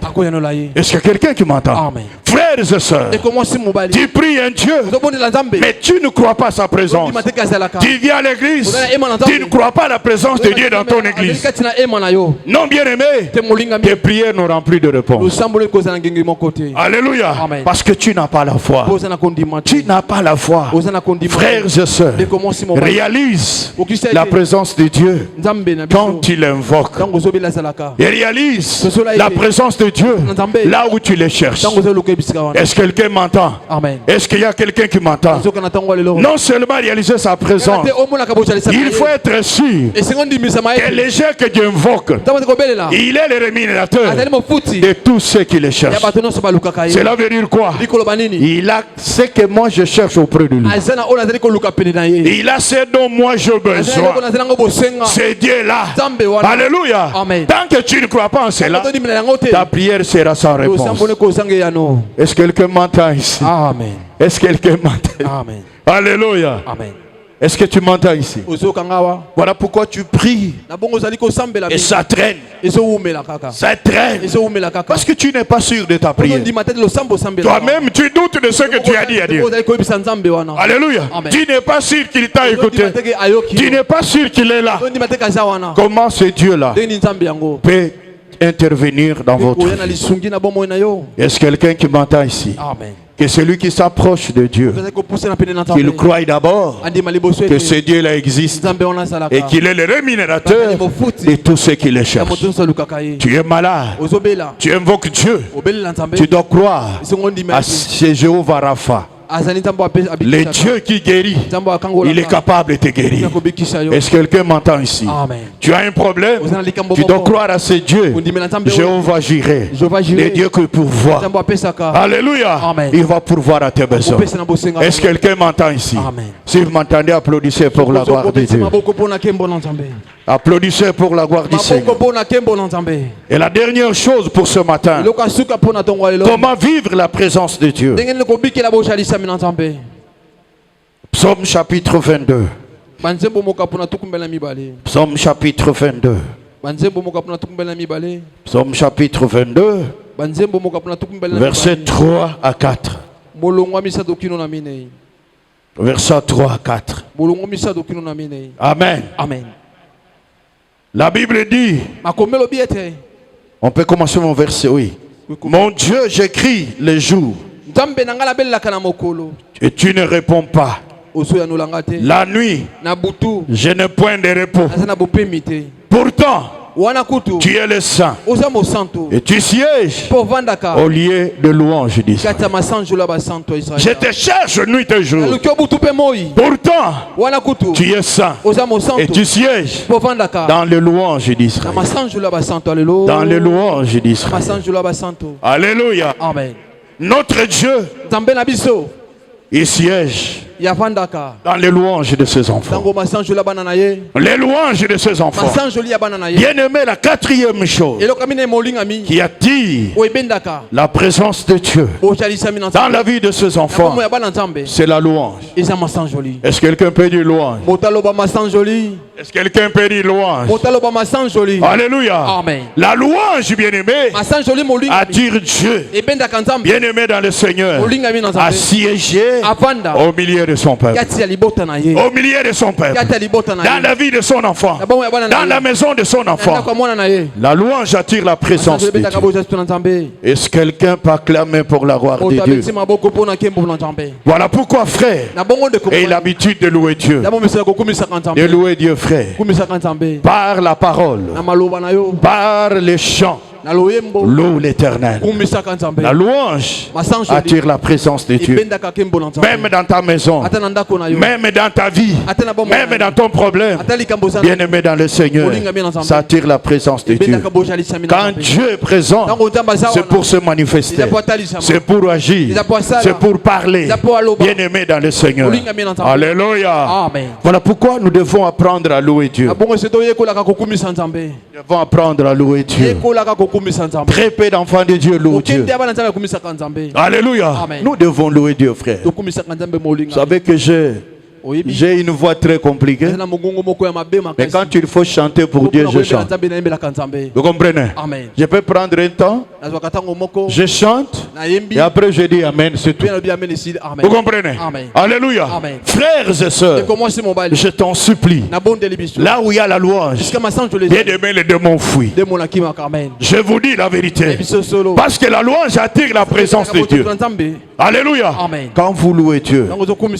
Est-ce qu'il y a quelqu'un qui m'entend? Frères et sœurs, tu pries un Dieu, mais tu ne crois pas à sa présence. Tu viens à l'église, tu ne crois pas à la présence de Dieu dans ton église. Non, bien aimé, tes prières n'auront plus de réponse. Alléluia. Parce que tu n'as pas la foi. Tu n'as pas la foi. Frères et sœurs, réalise la présence de Dieu quand tu l'invoques. Et réalise la présence de Dieu là où tu les cherches. Est-ce que quelqu'un m'entend? Est-ce qu'il y a quelqu'un qui m'entend? Non seulement réaliser sa présence, il faut être sûr que les gens que Dieu invoque, il est le rémunérateur de tous ceux qui les cherchent. Cela veut dire quoi? Il a ce que moi je cherche auprès de lui. Il a ce dont moi j'ai besoin. C'est Dieu là. Alléluia. Tant que tu ne crois pas en cela, ta prière sera sans réponse. Est-ce que quelqu'un m'entend ici? Amen. Est-ce que quelqu'un m'entend? Amen. Alléluia. Amen. Est-ce que tu m'entends ici? Voilà pourquoi tu pries. Et ça traîne. Ça traîne. Parce que tu n'es pas sûr de ta prière. Toi-même, tu doutes de ce que tu as dit à Dieu. Alléluia. Amen. Tu n'es pas sûr qu'il t'a écouté. Tu n'es pas sûr qu'il est là. Comment ce Dieu-là peut intervenir dans votre vie? Est-ce quelqu'un qui m'entend ici? Amen. Que celui qui s'approche de Dieu, qu'il croie d'abord que ce Dieu-là existe et qu'il est le rémunérateur de tous ceux qui le cherchent. Tu es malade, tu invoques Dieu, tu dois croire à ce Jéhovah Rapha. Le Dieu qui guérit, il est capable de te guérir. Est-ce que quelqu'un m'entend ici? Amen. Tu as un problème, tu dois croire à ce Dieu. Jéhovah Jireh, le Dieu qui pourvoit. Alléluia. Amen. Il va pourvoir à tes besoins. Est-ce que quelqu'un m'entend ici? Amen. Si vous m'entendez, applaudissez pour la gloire de Dieu. Applaudissez pour la gloire du Seigneur. Et la dernière chose pour ce matin, comment vivre la présence de Dieu? Psaume chapitre 22. Psaume chapitre 22. Psaume chapitre 22. Versets 3 à 4. Versets 3 à 4. Amen. Amen. La Bible dit, on peut commencer mon verset, oui. Mon Dieu, j'écris les jours et tu ne réponds pas. La nuit, je n'ai point de repos. Pourtant, tu es le saint et tu sièges au lieu de louange d'Israël. Je te cherche nuit et jour. Pourtant, tu es saint et tu sièges dans les louanges d'Israël. Dans les louanges d'Israël. Alléluia. Amen. Notre Dieu, il siège dans les louanges de ses enfants. Les louanges de ses enfants. Bien aimé, la quatrième chose qui attire la présence de Dieu dans la vie de ses enfants, c'est la louange. Est-ce que quelqu'un peut dire louange? Est-ce que quelqu'un peut dire louange? Alléluia. Amen. La louange, bien aimé, attire Dieu, bien aimé dans le Seigneur, à siéger au milieu de son peuple. Au milieu de son peuple. Dans la vie de son enfant. Dans la maison de son enfant. La louange attire la présence de Dieu. Est-ce que quelqu'un peut acclamer pour la gloire de Dieu? Voilà pourquoi, frère, ayez l'habitude de louer Dieu. De louer Dieu, frère. Par la parole. Par les chants. Loue l'Éternel. La louange attire la présence de Dieu. Même dans ta maison, même dans ta vie, même dans ton problème, bien aimé dans le Seigneur, ça attire la présence de Dieu. Quand Dieu est présent, c'est pour se manifester, c'est pour agir, c'est pour parler, bien aimé dans le Seigneur. Alléluia. Voilà pourquoi nous devons apprendre à louer Dieu. Nous devons apprendre à louer Dieu. Très peu d'enfants de Dieu louent Dieu. Alléluia. Amen. Nous devons louer Dieu, frère. Vous savez que j'ai une voix très compliquée. Mais quand il faut chanter pour Dieu, je chante. Vous comprenez? Amen. Je peux prendre un temps, je chante, et après je dis Amen, c'est tout. Vous comprenez? Amen. Alléluia. Amen. Frères et sœurs, je t'en supplie, là où il y a la louange, bien aimer les démons fuient. Je vous dis la vérité. Parce que la louange attire la présence de Dieu. Alléluia. Amen. Quand vous louez Dieu,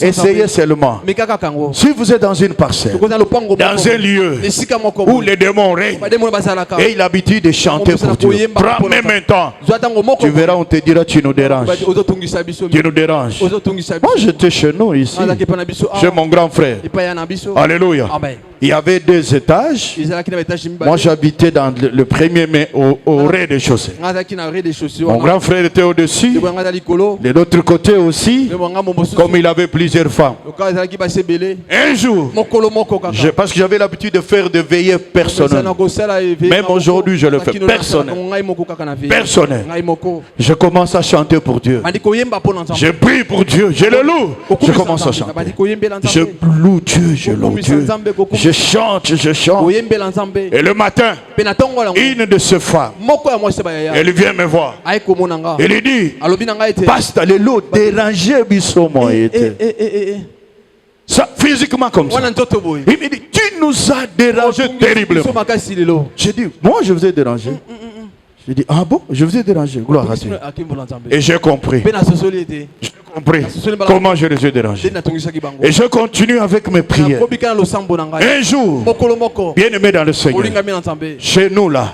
essayez seulement. Si vous êtes dans une parcelle, dans un lieu où les démons règnent, et il a l'habitude de chanter pour Dieu, prends même un temps. Tu verras, on te dira, tu nous déranges. Tu nous déranges. Moi, j'étais chez nous ici, chez mon grand frère. Alléluia. Amen. Il y avait 2 étages. Moi, j'habitais dans le premier, mais au rez-de-chaussée. Mon grand frère était au-dessus. De l'autre côté aussi, comme il avait plusieurs femmes. Un jour, parce que j'avais l'habitude de faire des veillées personnelles. Même aujourd'hui, je le fais personnel. Personnel. Je commence à chanter pour Dieu. Je prie pour Dieu. Je le loue. Je commence à chanter. Je loue Dieu. Je loue Dieu. Je chante, je chante. Et le matin, une de ces femmes, elle vient me voir. Elle lui dit, Pasteur, le lot dérangé, bissomo. Ça, physiquement comme ça. Il me dit, tu nous as dérangé terriblement. J'ai dit, moi je vous ai dérangé. J'ai dit, ah bon, je vous ai dérangé. Gloire à Dieu. Et j'ai compris. J'ai compris comment je les ai dérangés. Et je continue avec mes prières. Un jour, bien aimé dans le Seigneur, chez nous là,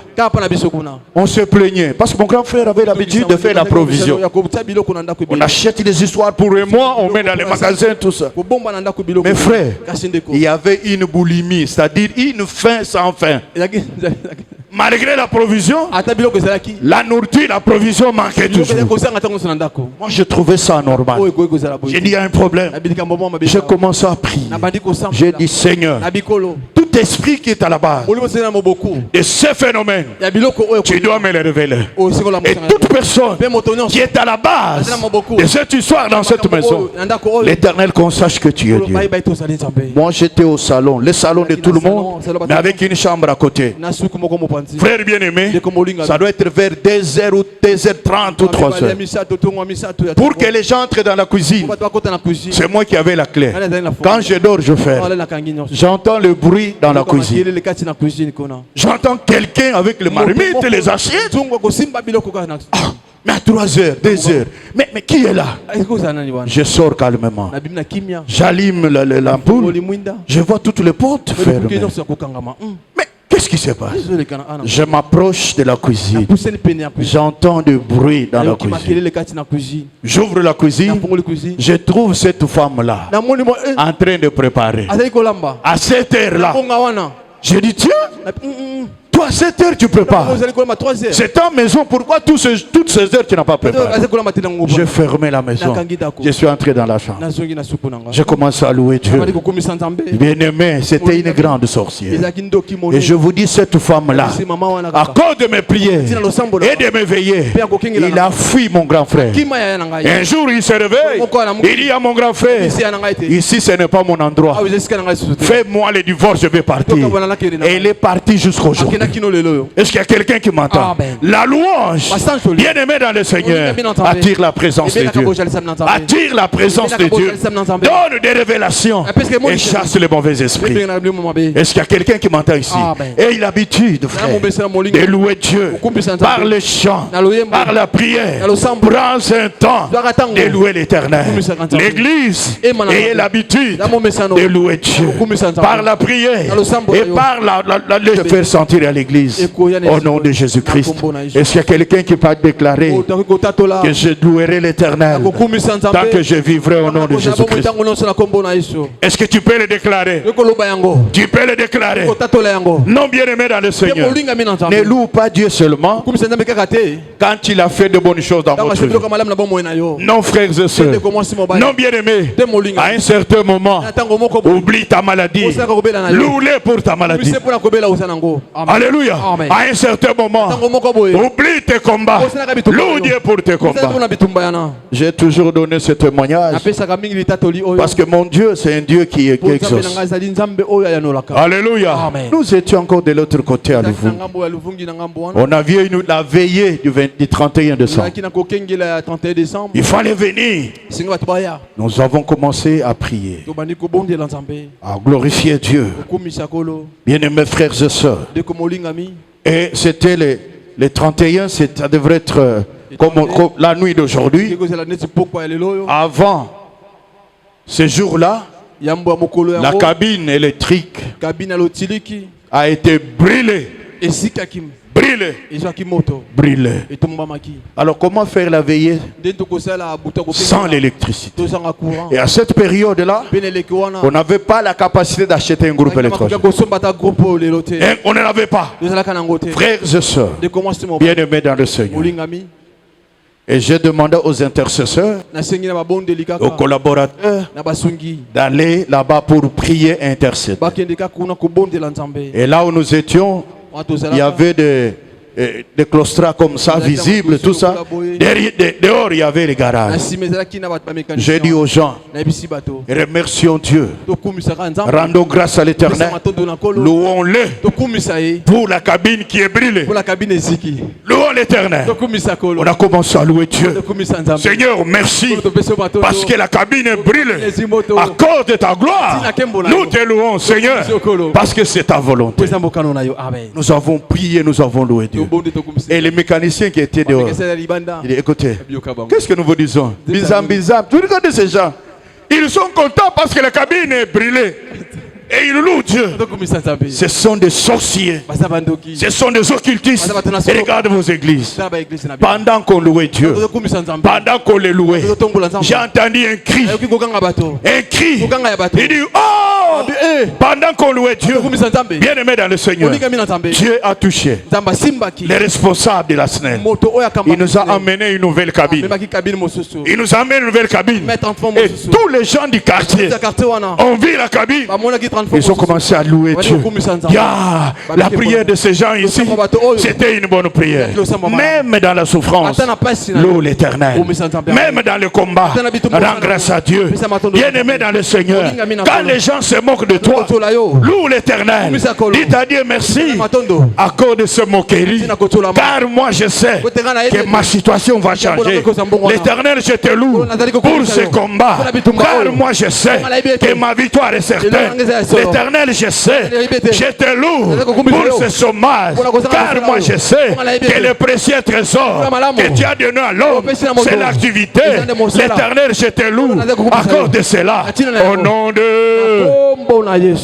on se plaignait. Parce que mon grand frère avait l'habitude de faire la provision. On achète des histoires pour un mois, on met dans les magasins, tout ça. Mes frères, il y avait une boulimie, c'est-à-dire une faim sans fin. Malgré la provision, la nourriture, la provision manquait toujours. Moi, je trouvais ça normal. J'ai dit, il y a un problème. J'ai commencé à prier. J'ai dit, Seigneur, tout esprit qui est à la base de ce phénomène, tu dois me le révéler. Et toute personne qui est à la base de cette histoire dans cette maison, l'Éternel qu'on sache que tu es Dieu. Moi, j'étais au salon, le salon de tout le monde, mais avec une chambre à côté. Frère bien-aimé, ça doit être vers 2h ou 2h30 ou 3h. Pour que les gens entrent dans la cuisine, c'est moi qui avais la clé. Quand je dors, je ferme. J'entends le bruit dans la cuisine. J'entends quelqu'un avec le marmite et les assiettes. Ah, mais à 3h, 2h. Mais qui est là? Je sors calmement. J'allume l'ampoule. Je vois toutes les portes fermées. Mais qu'est-ce qui se passe? Je m'approche de la cuisine. J'entends du bruit dans la cuisine. J'ouvre la cuisine. Je trouve cette femme-là en train de préparer. À cette heure-là, je dis, tiens, toi à cette heure tu prépares. C'est ta maison, pourquoi toutes ces heures tu n'as pas préparé? J'ai fermé la maison. Je suis entré dans la chambre. J'ai commencé à louer Dieu. Bien-aimé, c'était une grande sorcière. Et je vous dis, cette femme-là, à cause de mes prières et de mes veillées, il a fui mon grand frère. Un jour il se réveille, il dit à mon grand frère, ici ce n'est pas mon endroit. Fais-moi le divorce, je vais partir. Et il est parti jusqu'aujourd'hui. Est-ce qu'il y a quelqu'un qui m'entend? La louange, bien aimé dans le Seigneur, attire la présence de Dieu. Attire la présence de Dieu. Donne des révélations et chasse les mauvais esprits. Est-ce qu'il y a quelqu'un qui m'entend ici? Et il a l'habitude, frère, de louer Dieu par le chant, par la prière. Prends un temps de louer l'Éternel. L'Église ait l'habitude de louer Dieu par la prière et par le faire sentir à l'Église au nom de Jésus-Christ. Est-ce qu'il y a quelqu'un qui peut déclarer que je louerai l'Éternel tant que je vivrai au nom de Jésus-Christ? Est-ce que tu peux le déclarer? Tu peux le déclarer. Non, bien-aimé dans le Seigneur, ne loue pas Dieu seulement quand il a fait de bonnes choses dans votre vie. Non, frères et sœurs. Non, bien-aimé, à un certain moment, oublie ta maladie. Loue-le pour ta maladie. Alléluia. Amen. À un certain moment, oublie tes combats. Loue Dieu pour tes combats. J'ai toujours donné ce témoignage parce que mon Dieu, c'est un Dieu qui exauce. Alléluia. Amen. Nous étions encore de l'autre côté à Louvung. On a vu la veillée du 31 décembre. Il fallait venir. Nous avons commencé à prier, à glorifier Dieu. Bien-aimés frères et sœurs. Et c'était les 31, ça devrait être comme la nuit d'aujourd'hui. Avant ce jour-là, la cabine électrique a été brûlée. Brûlée. Alors comment faire la veillée sans l'électricité? Et à cette période-là, on n'avait pas la capacité d'acheter un groupe électrogène. On n'en avait pas. Frères et sœurs, bien-aimés dans le Seigneur. Et j'ai demandé aux intercesseurs, aux collaborateurs, d'aller là-bas pour prier et intercéder. Et là où nous étions, il y avait des claustras comme ça, visibles, tout ça. Dehors, il y avait les garages. J'ai dit aux gens, remercions Dieu. Rendons grâce à l'Éternel. Louons-le pour la cabine qui est brûlée. Louons l'Éternel. On a commencé à louer Dieu. Seigneur, merci. Parce que la cabine est brûlée. À cause de ta gloire, nous te louons, Seigneur. Parce que c'est ta volonté. Nous avons prié, nous avons loué Dieu. Et les mécaniciens qui étaient dehors, il dit, écoutez, qu'est-ce que nous vous disons? Bizam, bizam. Tu regardes ces gens. Ils sont contents parce que la cabine est brûlée. Et ils louent Dieu. Ce sont des sorciers. Ce sont des occultistes. Et regarde vos églises. Pendant qu'on louait Dieu, pendant qu'on les louait, j'ai entendu un cri. Un cri. Il dit, oh! Pendant qu'on louait Dieu, bien aimé dans le Seigneur, Dieu a touché les responsables de la SNEL. Il nous a amené une nouvelle cabine. Il nous a amené une nouvelle cabine. Et tous les gens du quartier ont vu la cabine. Ils ont commencé à louer Dieu. La prière de ces gens ici, c'était une bonne prière. Même dans la souffrance, loue l'Éternel. Même dans le combat, rends grâce à Dieu. Bien aimé dans le Seigneur, quand les gens se moquent de toi, loue l'Éternel. Dis à Dieu merci à cause de ce moquerie. Car moi je sais que ma situation va changer. L'Éternel, je te loue pour ce combat. Car moi je sais que ma victoire est certaine. L'Éternel, je sais, je te loue pour ce chômage. Car moi je sais que le précieux trésor que tu as donné à l'homme, c'est l'activité. L'Éternel, je te loue à cause de cela. Au nom de...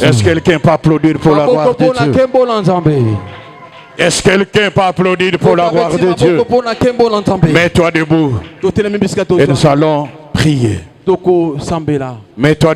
Est-ce que quelqu'un peut applaudir pour la gloire de Dieu? Est-ce que quelqu'un peut applaudir pour la gloire de Dieu? Mets-toi debout et nous allons prier. Mets-toi